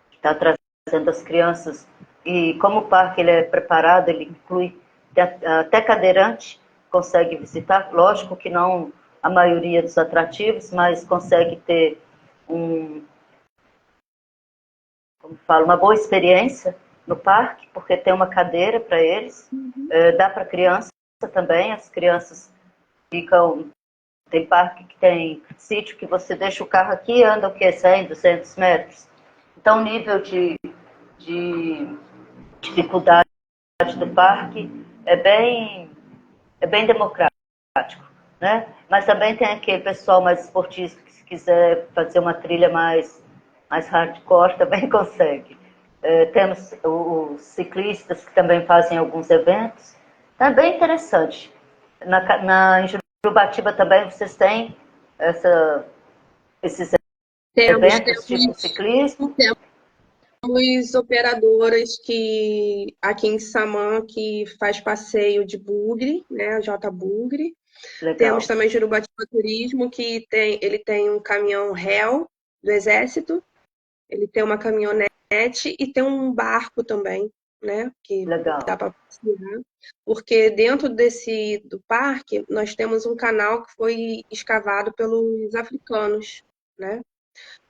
que está trazendo as crianças, e como o parque ele é preparado, ele inclui até cadeirante, consegue visitar, lógico que não a maioria dos atrativos, mas consegue ter um, como falo, uma boa experiência no parque, porque tem uma cadeira para eles, dá para criança também, as crianças ficam, tem parque que tem sítio que você deixa o carro aqui e anda o quê? 100, 200 metros. Então o nível de dificuldade do parque é bem democrático, né? Mas também tem aquele pessoal mais esportista que se quiser fazer uma trilha mais hardcore também consegue. Temos os ciclistas que também fazem alguns eventos. Então, é bem interessante. Em Jurubatiba também vocês têm esses Temos, eventos tipo ciclismo. temos operadoras que aqui em Samã que faz passeio de bugre, né, a J Bugre. Temos Legal. também Jurubatiba Turismo, que ele tem um caminhão réu do Exército, ele tem uma caminhonete e tem um barco também, né, que dá Legal. para passear. Porque dentro do parque nós temos um canal que foi escavado pelos africanos, né?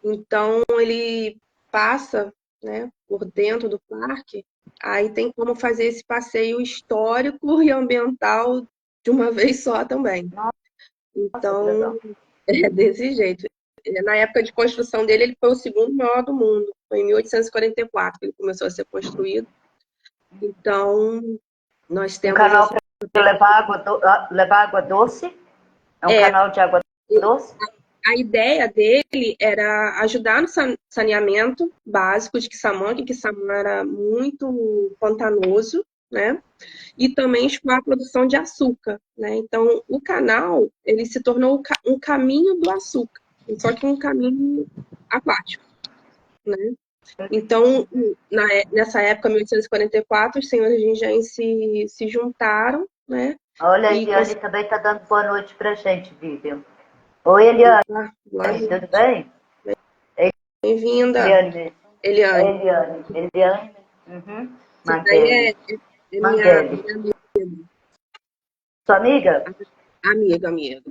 Então ele passa, né, por dentro do parque, aí tem como fazer esse passeio histórico e ambiental de uma vez só também. Nossa, que Então, legal. é desse jeito. Na época de construção dele, ele foi o segundo maior do mundo. Foi em 1844 que ele começou a ser construído. Então, nós Um temos canal essa. para levar água doce. É um É, canal de água doce. a ideia dele era ajudar no saneamento básico de Quissamã, que Quissamã era muito pantanoso, né? E também escoar a produção de açúcar, né? Então, o canal, ele se tornou um caminho do açúcar, só que um caminho aquático, né? Então, nessa época, 1844, os senhores de engenho se juntaram, né? Olha, a E Eliane conseguiram. também está dando boa noite para a gente, Vivian. Oi, Eliane, Boa tudo noite. bem? É Bem-vinda, Eliane mesmo. É Eliane. Eliane. Eliane. Uhum. Essa daí Maguele. é Manguele. minha amiga. Sua amiga? Amiga, amiga.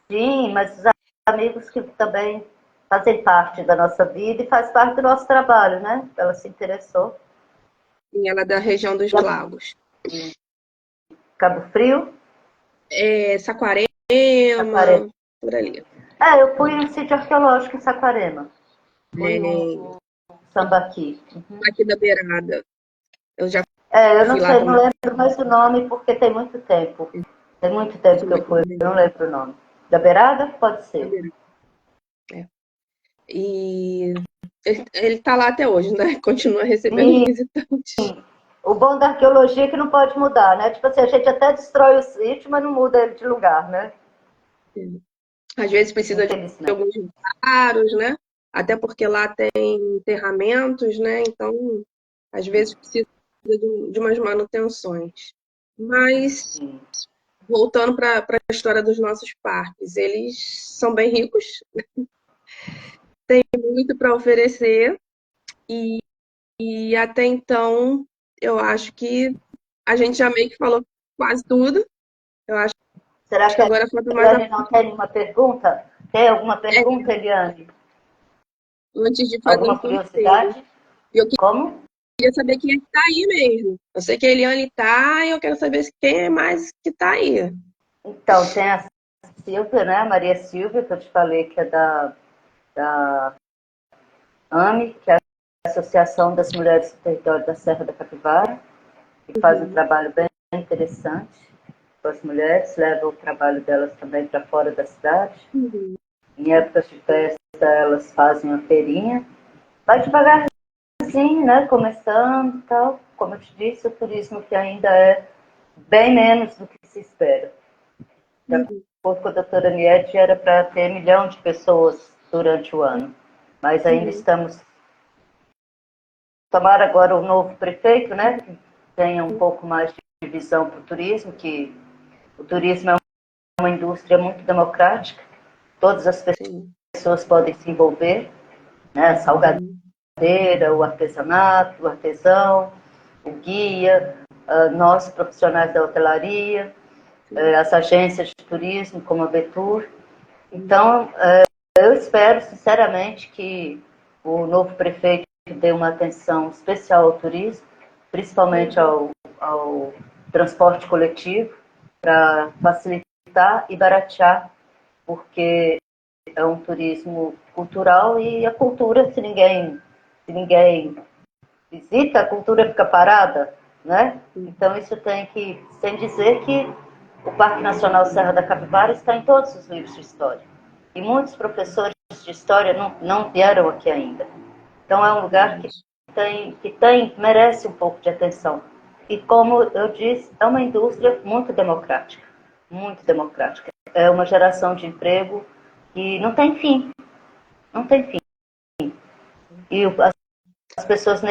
Sim, mas os amigos que também fazem parte da nossa vida e faz parte do nosso trabalho, né? Ela se interessou. E ela é da região dos lagos. Cabo Frio? Saquarema, Saquarema. por ali. Eu fui no sítio arqueológico em Saquarema. Fui no Sambaqui. Aqui da Beirada. Eu já Eu não fui lá sei, não também. lembro mais o nome porque tem muito tempo. Tem muito tempo que eu fui, eu não lembro o nome. Da Beirada? Pode ser. É. E ele tá lá até hoje, né? Continua recebendo E visitantes. o bom da arqueologia é que não pode mudar, né? Tipo assim, a gente até destrói o sítio, mas não muda ele de lugar, né? Às vezes precisa de Infelizmente. alguns reparos, né? Até porque lá tem enterramentos, né? Então, às vezes precisa de umas manutenções. Mas, Sim. voltando para a história dos nossos parques, eles são bem ricos, têm muito para oferecer e até então eu acho que a gente já meio que falou quase tudo. Eu acho Será que que a agora falta mais Eliane não tem nenhuma pergunta? Tem alguma é, pergunta, Eliane? antes de fazer um Alguma sorteio. curiosidade? E eu Como? queria saber quem é que tá aí mesmo. Eu sei que a Eliane tá e eu quero saber quem é mais que tá aí. Então, tem a Silvia, né? A Maria Silvia, que eu te falei que é da AME, que é a Associação das Mulheres do Território da Serra da Capivara, que faz um Uhum. trabalho bem interessante com as mulheres, leva o trabalho delas também para fora da cidade. Uhum. Em épocas de festa, elas fazem uma feirinha. Vai devagarzinho, né? Começando e tal. Como eu te disse, o turismo que ainda é bem menos do que se espera. De Uhum. acordo com a doutora Niette, era para ter 1 milhão de pessoas durante o ano. Mas ainda Uhum. estamos. Tomara agora o novo prefeito, né? Que tenha um pouco mais de visão para o turismo, que o turismo é uma indústria muito democrática. Todas as Sim. pessoas podem se envolver, né? Uhum. Salgadeira, o artesanato, o artesão, o guia, nós profissionais da hotelaria, Sim. as agências de turismo, como a Betur. Uhum. Então, eu espero, sinceramente, que o novo prefeito dê uma atenção especial ao turismo, principalmente ao transporte coletivo, para facilitar e baratear, porque é um turismo cultural e a cultura, se ninguém visita, a cultura fica parada, né? Então isso tem que, sem dizer que o Parque Nacional Serra da Capivara está em todos os livros de história. E muitos professores de história não vieram aqui ainda. Então é um lugar merece um pouco de atenção. E como eu disse, é uma indústria muito democrática, muito democrática. É uma geração de emprego que não tem fim, não tem fim. E as pessoas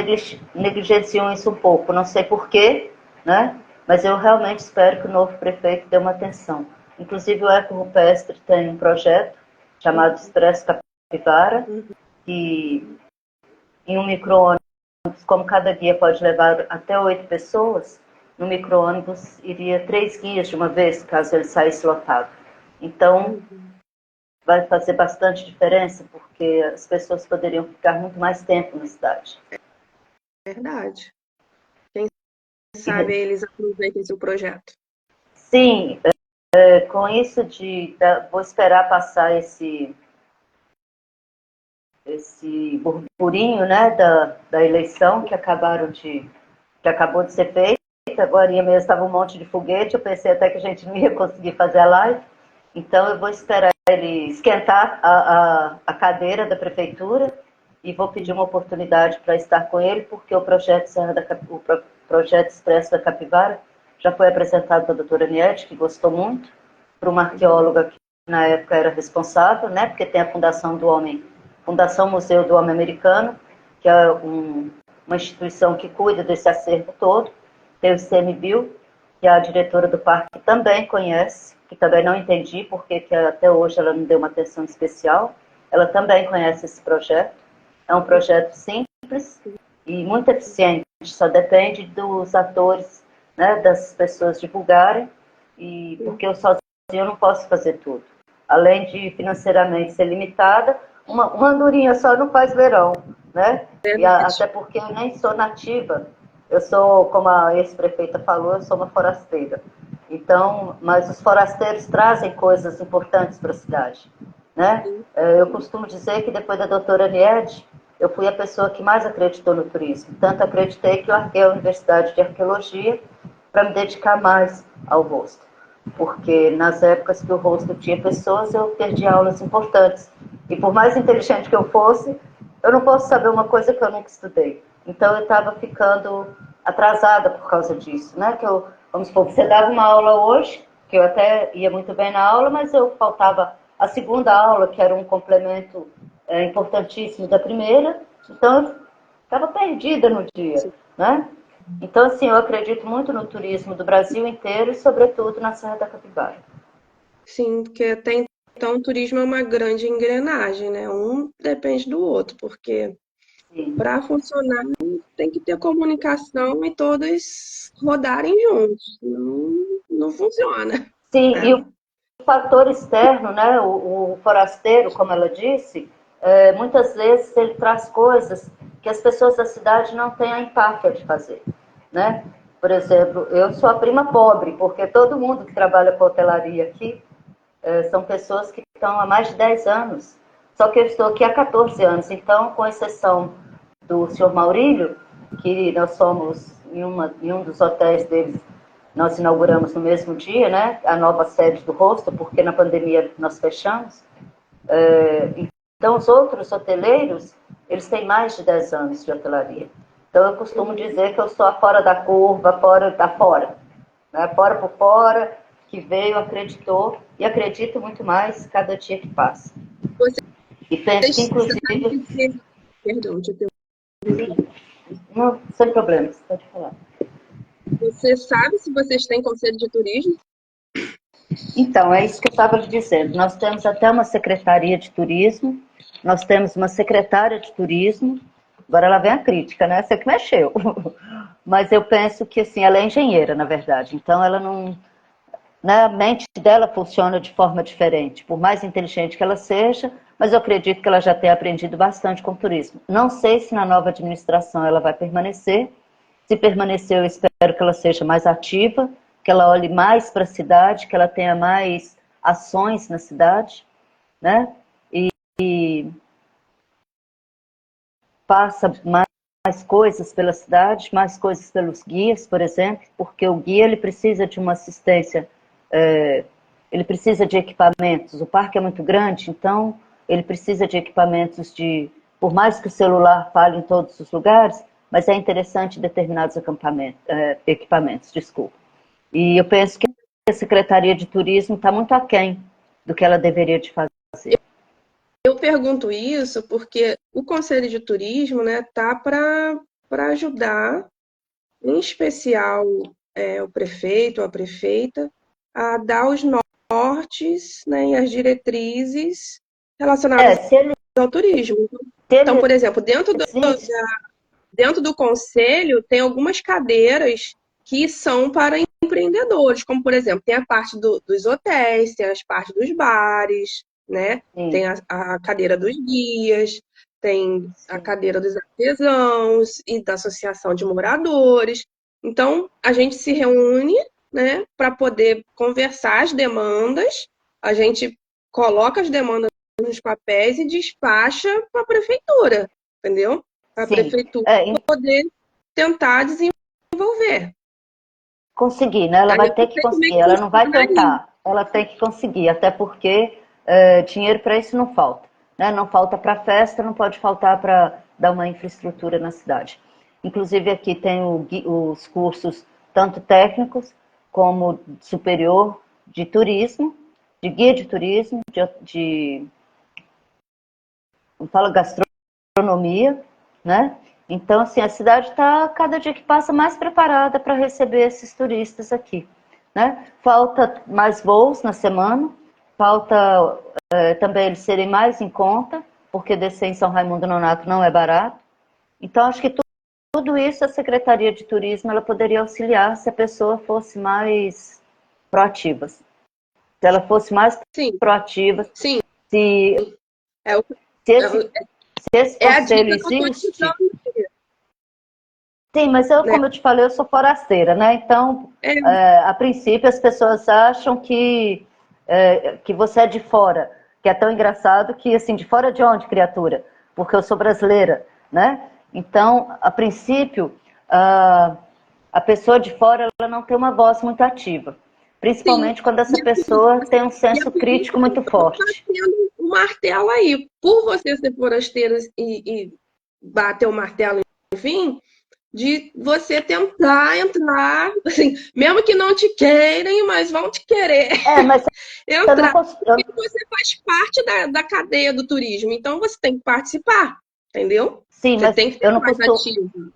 negligenciam isso um pouco, não sei porquê, né? Mas eu realmente espero que o novo prefeito dê uma atenção. Inclusive o Eco Rupestre tem um projeto chamado Expresso Capivara, Uhum. que em um micro-ônibus, como cada guia pode levar até 8 pessoas, no micro-ônibus iria 3 guias de uma vez, caso ele saísse lotado. Então, Uhum. vai fazer bastante diferença, porque as pessoas poderiam ficar muito mais tempo na cidade. Verdade. Quem sabe eles aproveitem seu projeto. Sim, com isso vou esperar passar esse burburinho, né, da eleição que acabou de ser feita. Agora mesmo estava um monte de foguete, eu pensei até que a gente não ia conseguir fazer a live. Então eu vou esperar ele esquentar a cadeira da prefeitura e vou pedir uma oportunidade para estar com ele, porque o projeto Expresso da Capivara já foi apresentado para a doutora Niette, que gostou muito, para uma arqueóloga que na época era responsável, né, porque tem a Fundação Museu do Homem Americano, que é uma instituição que cuida desse acervo todo. Tem o ICMBio, que a diretora do parque também conhece, que também não entendi porque que até hoje ela não deu uma atenção especial. Ela também conhece esse projeto. É um projeto simples e muito eficiente, só depende dos atores, né, das pessoas divulgarem, e porque eu sozinha não posso fazer tudo. além de financeiramente ser limitada, uma andorinha só não faz verão, né? E até porque eu nem sou nativa, eu sou, como a ex-prefeita falou, eu sou uma forasteira. Então, mas os forasteiros trazem coisas importantes para a cidade, né? Eu costumo dizer que depois da doutora Niede, eu fui a pessoa que mais acreditou no turismo. Tanto acreditei que eu larguei a Universidade de Arqueologia para me dedicar mais ao rosto. Porque nas épocas que o rosto tinha pessoas, eu perdi aulas importantes. E por mais inteligente que eu fosse, eu não posso saber uma coisa que eu nunca estudei. Então eu estava ficando atrasada por causa disso, né? Que eu, vamos supor, você dava uma aula hoje, que eu até ia muito bem na aula, mas eu faltava a segunda aula, que era um complemento importantíssimo da primeira, então eu estava perdida no dia, né? Então, assim, eu acredito muito no turismo do Brasil inteiro e, sobretudo, na Serra da Capivara. Sim, porque até então o turismo é uma grande engrenagem, né? Um depende do outro, porque Sim. para funcionar tem que ter comunicação e todos rodarem juntos, senão não funciona, Sim, e né? o fator externo, né, o forasteiro, como ela disse, muitas vezes ele traz coisas que as pessoas da cidade não têm a empáfia de fazer, né? Por exemplo, eu sou a prima pobre, porque todo mundo que trabalha com hotelaria aqui são pessoas que estão há mais de 10 anos. Só que eu estou aqui há 14 anos, então, com exceção do senhor Maurílio, que nós somos em um dos hotéis deles, nós inauguramos no mesmo dia, né, a nova sede do hostel, porque na pandemia nós fechamos. Então, os outros hoteleiros, eles têm mais de 10 anos de hotelaria. Então, eu costumo dizer que eu sou a fora da curva, fora da fora. Né? Fora por fora, que veio, acreditou, e acredito muito mais cada dia que passa. Você, E penso que, você sabe inclusive, dizer, perdão, te sim, interrompi. não, sem problemas, pode falar. Você sabe se vocês têm conselho de turismo? Então, é isso que eu estava lhe dizendo. Nós temos até uma secretaria de turismo, nós temos uma secretária de turismo. Agora ela vem a crítica, né? Você que mexeu. Mas eu penso que, assim, ela é engenheira, na verdade. Então, ela não... Né, a mente dela funciona de forma diferente, por mais inteligente que ela seja, mas eu acredito que ela já tenha aprendido bastante com o turismo. Não sei se na nova administração ela vai permanecer. Se permanecer, eu espero que ela seja mais ativa, que ela olhe mais para a cidade, que ela tenha mais ações na cidade, né? E faça mais coisas pela cidade, mais coisas pelos guias, por exemplo, porque o guia ele precisa de uma assistência, ele precisa de equipamentos. O parque é muito grande, então ele precisa de equipamentos de, por mais que o celular fale em todos os lugares, mas é interessante determinados equipamentos, desculpa. E eu penso que a Secretaria de Turismo está muito aquém do que ela deveria de fazer. Eu pergunto isso porque o Conselho de Turismo, né, tá para ajudar, em especial o prefeito ou a prefeita, a dar os nortes, né, e as diretrizes relacionadas Se ele, ao turismo. se Então, ele por exemplo, existe, dentro do conselho tem algumas cadeiras que são para empreendedores, como por exemplo, tem a parte dos hotéis, tem as partes dos bares, né? Tem sim, a cadeira dos guias, tem a sim. cadeira dos artesãos e da associação de moradores. Então, a gente se reúne, né, para poder conversar as demandas, a gente coloca as demandas nos papéis e despacha para a prefeitura, entendeu? Para a Sim, prefeitura poder tentar desenvolver. conseguir, né? Ela Aí vai eu ter não que sei como é conseguir, que ela não vai funciona aí. tentar, ela tem que conseguir, até porque dinheiro para isso não falta, né? Não falta para festa, não pode faltar para dar uma infraestrutura na cidade. Inclusive aqui tem os cursos tanto técnicos como superior de turismo, de guia de turismo, fala gastronomia, né? Então, assim, a cidade está, cada dia que passa, mais preparada para receber esses turistas aqui, né? Falta mais voos na semana, falta também eles serem mais em conta, porque descer em São Raimundo Nonato não é barato. Então, acho que tudo isso a Secretaria de Turismo ela poderia auxiliar se a pessoa fosse mais proativa. Se ela fosse mais Sim, proativa, sim. se, É, o, se, é, esse, se esse é a conselho dica que eu tô te existe. dando, Sim, mas eu, né? como eu te falei, eu sou forasteira, né? Então, É, a princípio, as pessoas acham que você é de fora, que é tão engraçado que, assim, de fora de onde, criatura? Porque eu sou brasileira, né? Então, a princípio, a pessoa de fora, ela não tem uma voz muito ativa, sim. principalmente quando essa E assim, pessoa tem um e a senso crítico polícia muito está forte. tendo um martelo aí. Por você ser forasteiro e bater o martelo, enfim, de você tentar entrar, assim, mesmo que não te queiram, mas vão te querer É, mas eu não entrar, consigo. porque você faz parte da cadeia do turismo, então você tem que participar, entendeu? Sim, Você mas tem que eu ser não mais costumo. ativo.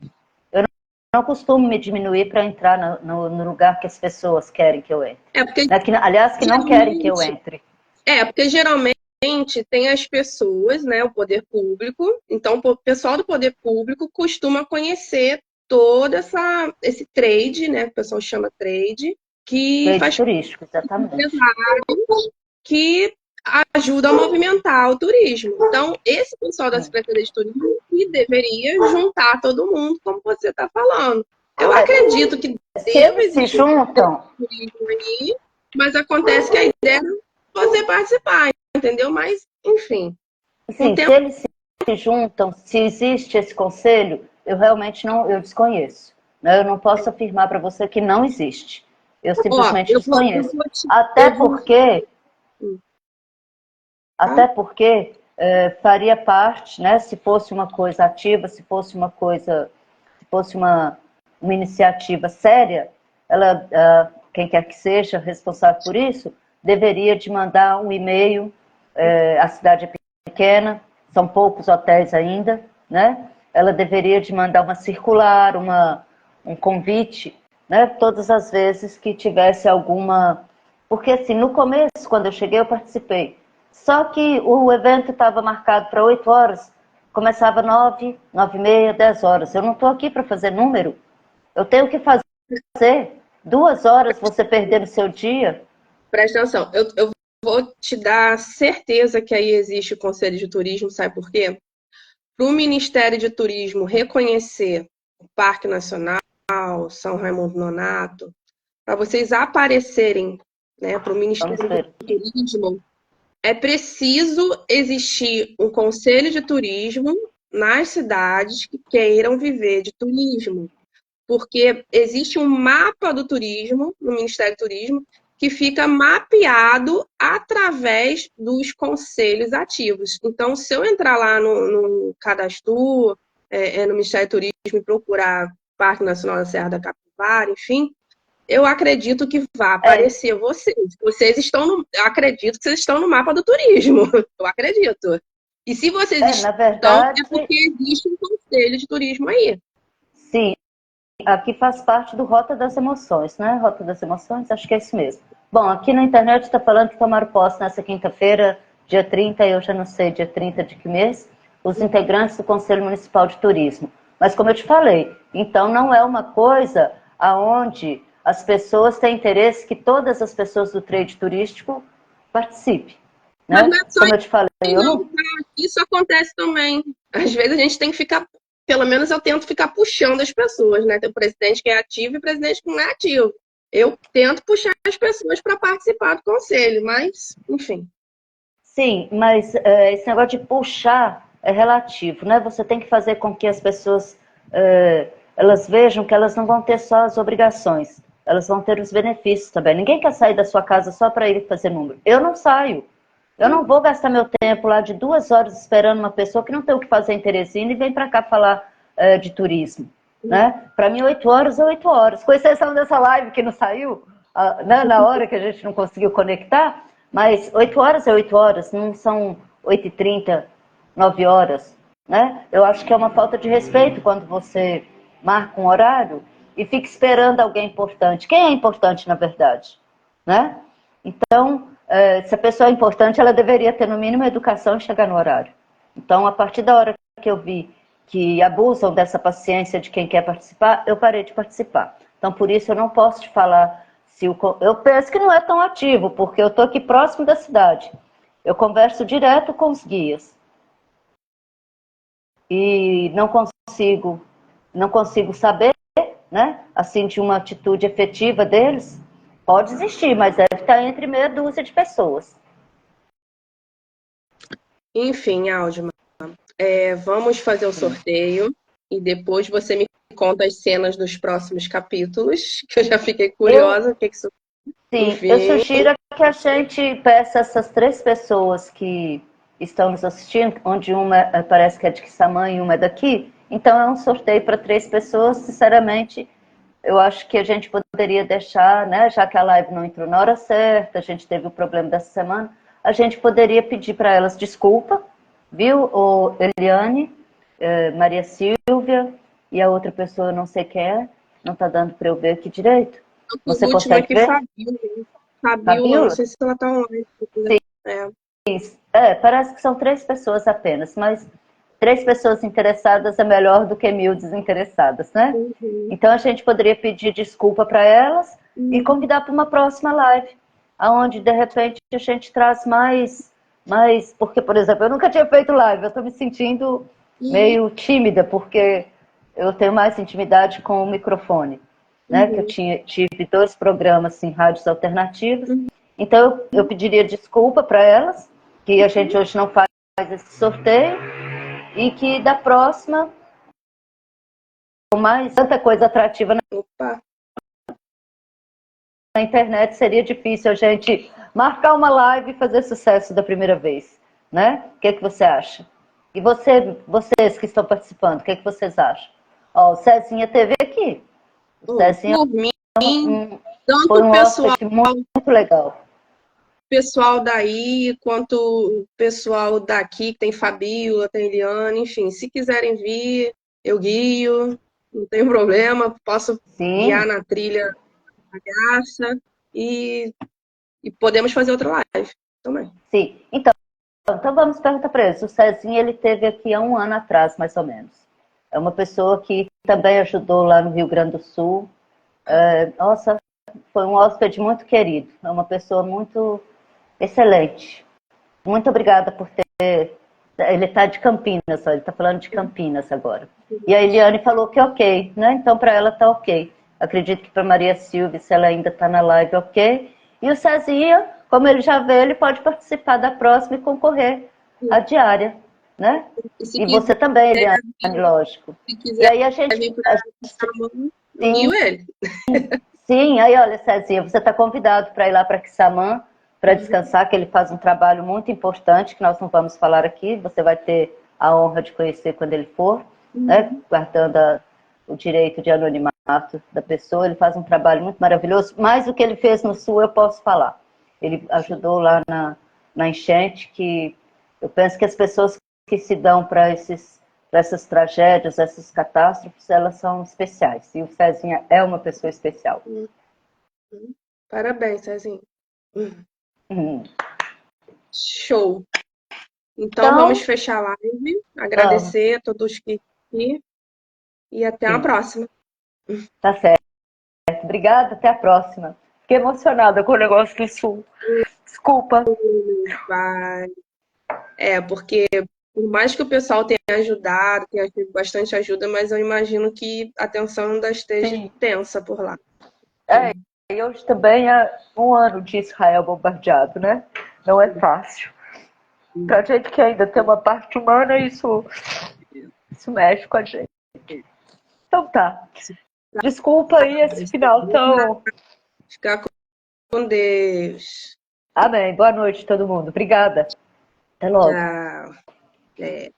Não costumo me diminuir para entrar no lugar que as pessoas querem que eu entre. É porque Né? Aliás, que não querem que eu geralmente, entre. porque geralmente tem as pessoas, né, o poder público, então o pessoal do poder público costuma conhecer esse trade, né, que o pessoal chama trade, que Trade faz turístico, exatamente. que ajuda a movimentar o turismo. Então, esse pessoal da Sim. Secretaria de Turismo que deveria juntar todo mundo, como você está falando. Eu É, acredito que se deva eles se existir um juntam, turismo aí, mas acontece que a ideia é você participar, entendeu? Mas, enfim, com o sim, se tempo, eles se juntam, se existe esse conselho, eu realmente não, eu desconheço. Né? Eu não posso afirmar para você que não existe. Eu ó, simplesmente eu desconheço. vou te, Até eu vou, porque, tá? até porque faria parte, né, se fosse uma coisa ativa, se fosse uma coisa, se fosse uma iniciativa séria, ela, quem quer que seja responsável por isso, deveria de mandar um e-mail, a cidade é pequena, são poucos hotéis ainda, né? Ela deveria de mandar uma circular, um convite, né? Todas as vezes que tivesse alguma... Porque assim, no começo, quando eu cheguei, eu participei. Só que o evento estava marcado para 8 horas, começava 9, 9 e meia, 10 horas. Eu não estou aqui para fazer número. Eu tenho que fazer 2 horas você perder no seu dia. Presta atenção. Eu vou te dar certeza que aí existe o Conselho de Turismo, sabe por quê? Para o Ministério de Turismo reconhecer o Parque Nacional, São Raimundo Nonato, para vocês aparecerem, né, para o Vamos Ministério ver. do Turismo, é preciso existir um conselho de turismo nas cidades que queiram viver de turismo, porque existe um mapa do turismo no Ministério do Turismo que fica mapeado através dos conselhos ativos. Então, se eu entrar lá no Cadastro, no Ministério do Turismo e procurar Parque Nacional da Serra da Capivara, enfim, eu acredito que vai É, aparecer vocês. Vocês estão eu acredito que vocês estão no mapa do turismo. Eu acredito. E se vocês na estão, é verdade, porque existe um conselho de turismo aí. sim. Aqui faz parte do Rota das Emoções, né? Rota das Emoções, acho que é isso mesmo. Bom, aqui na internet está falando que tomaram posse nessa quinta-feira, dia 30, eu já não sei, dia 30 de que mês, os integrantes do Conselho Municipal de Turismo. Mas como eu te falei, então não é uma coisa aonde as pessoas têm interesse que todas as pessoas do trade turístico participem, Mas não né? é só Como eu te falei, aí, eu não, não... tá? Isso acontece também. Às vezes a gente tem que ficar, pelo menos eu tento ficar puxando as pessoas, né? Tem o presidente que é ativo e o presidente que não é ativo. Eu tento puxar as pessoas para participar do conselho, mas, enfim. Sim, mas esse negócio de puxar é relativo, né? Você tem que fazer com que as pessoas elas vejam que elas não vão ter só as obrigações, elas vão ter os benefícios também. Ninguém quer sair da sua casa só para ir fazer número. Eu não saio. Eu não vou gastar meu tempo lá de 2 horas esperando uma pessoa que não tem o que fazer em Teresina e vem para cá falar de turismo. Né? Para mim, 8 horas é 8 horas. Com exceção dessa live que não saiu, né, na hora que a gente não conseguiu conectar, mas 8 horas é 8 horas, não são 8h30, 9 horas. Né? Eu acho que é uma falta de respeito quando você marca um horário e fica esperando alguém importante. Quem é importante, na verdade? Né? Então, se a pessoa é importante, ela deveria ter, no mínimo, educação e chegar no horário. Então, a partir da hora que eu vi que abusam dessa paciência de quem quer participar, eu parei de participar. Então, por isso, eu não posso te falar Eu penso que não é tão ativo, porque eu estou aqui próximo da cidade. Eu converso direto com os guias. E não consigo saber, né? Assim, de uma atitude efetiva deles. Pode existir, mas deve estar entre meia dúzia de pessoas. Enfim, Aldima, vamos fazer o sorteio e depois você me conta as cenas dos próximos capítulos, que eu já fiquei Eu, curiosa. O que que isso... sim, eu Enfim, sugiro que a gente peça essas 3 pessoas que estão nos assistindo, onde uma parece que é de Quissamã e uma é daqui. Então é um sorteio para 3 pessoas. Sinceramente, eu acho que a gente poderia deixar, né, já que a live não entrou na hora certa, a gente teve o problema dessa semana, a gente poderia pedir para elas desculpa, viu? O Eliane, Maria Silvia e a outra pessoa, não sei quem é, não está dando para eu ver aqui direito. Você o último consegue aqui, ver? Fabiola, não Fabiola? sei se ela tá online. Sim. É. Parece que são 3 pessoas apenas, mas 3 pessoas interessadas é melhor do que 1000 desinteressadas, né? Uhum. Então a gente poderia pedir desculpa para elas e convidar para uma próxima live, aonde de repente a gente traz porque, por exemplo, eu nunca tinha feito live, eu estou me sentindo meio tímida, porque eu tenho mais intimidade com o microfone, né? Que eu tive 2 programas em rádios alternativas, então eu pediria desculpa para elas, que a gente hoje não faz esse sorteio, e que da próxima, com mais tanta coisa atrativa Opa, na internet, seria difícil a gente marcar uma live e fazer sucesso da primeira vez, né? O que você acha? E vocês que estão participando, o que vocês acham? Ó, o Cezinha teve aqui. O Cezinha por mim, foi tanto o um pessoal, hóspede muito legal. pessoal daí, quanto o pessoal daqui, que tem Fabiola, tem Eliane, enfim, se quiserem vir, eu guio, não tem problema, posso guiar Sim, na trilha da graça e, e podemos fazer outra live também. sim. Então vamos perguntar para eles. O Cezinha, ele teve aqui há 1 ano atrás, mais ou menos. É uma pessoa que também ajudou lá no Rio Grande do Sul. Nossa, foi um hóspede muito querido. É uma pessoa muito excelente. Muito obrigada por ter. Ele está de Campinas, ele está falando de Campinas agora. E a Eliane falou que ok, né? Então para ela está ok. Acredito que para Maria Silvia, se ela ainda está na live, ok. E o Cezinha, como ele já veio, ele pode participar da próxima e concorrer à diária, né? E se E quiser você também, Eliane, vir, lógico. se E quiser aí vir para Quissamã, eu sim, guio ele. sim, aí olha, Cezinha, você está convidado para ir lá para Quissamã, para descansar, que ele faz um trabalho muito importante, que nós não vamos falar aqui, você vai ter a honra de conhecer quando ele for, né, guardando o direito de anonimato da pessoa, ele faz um trabalho muito maravilhoso, mas o que ele fez no Sul eu posso falar. Ele ajudou lá na enchente, que eu penso que as pessoas que se dão para essas tragédias, essas catástrofes, elas são especiais. E o Cezinha é uma pessoa especial. Parabéns, Cezinho. Uhum. Show. Então vamos Então, fechar a live. vamos. Agradecer a todos que aqui e até a Sim, próxima. tá certo. Obrigada, até a próxima. Fiquei emocionada com o negócio do Sul. Desculpa. Vai. Porque por mais que o pessoal tenha ajudado, tenha tido bastante ajuda, mas eu imagino que a tensão ainda esteja Sim. tensa por lá. E hoje também é 1 ano de Israel bombardeado, né? Não é fácil. Pra gente que ainda tem uma parte humana, isso mexe com a gente. Então tá. Desculpa aí esse final tão. Ficar com Deus. Amém. Boa noite, todo mundo. Obrigada. Até logo. Tchau. É.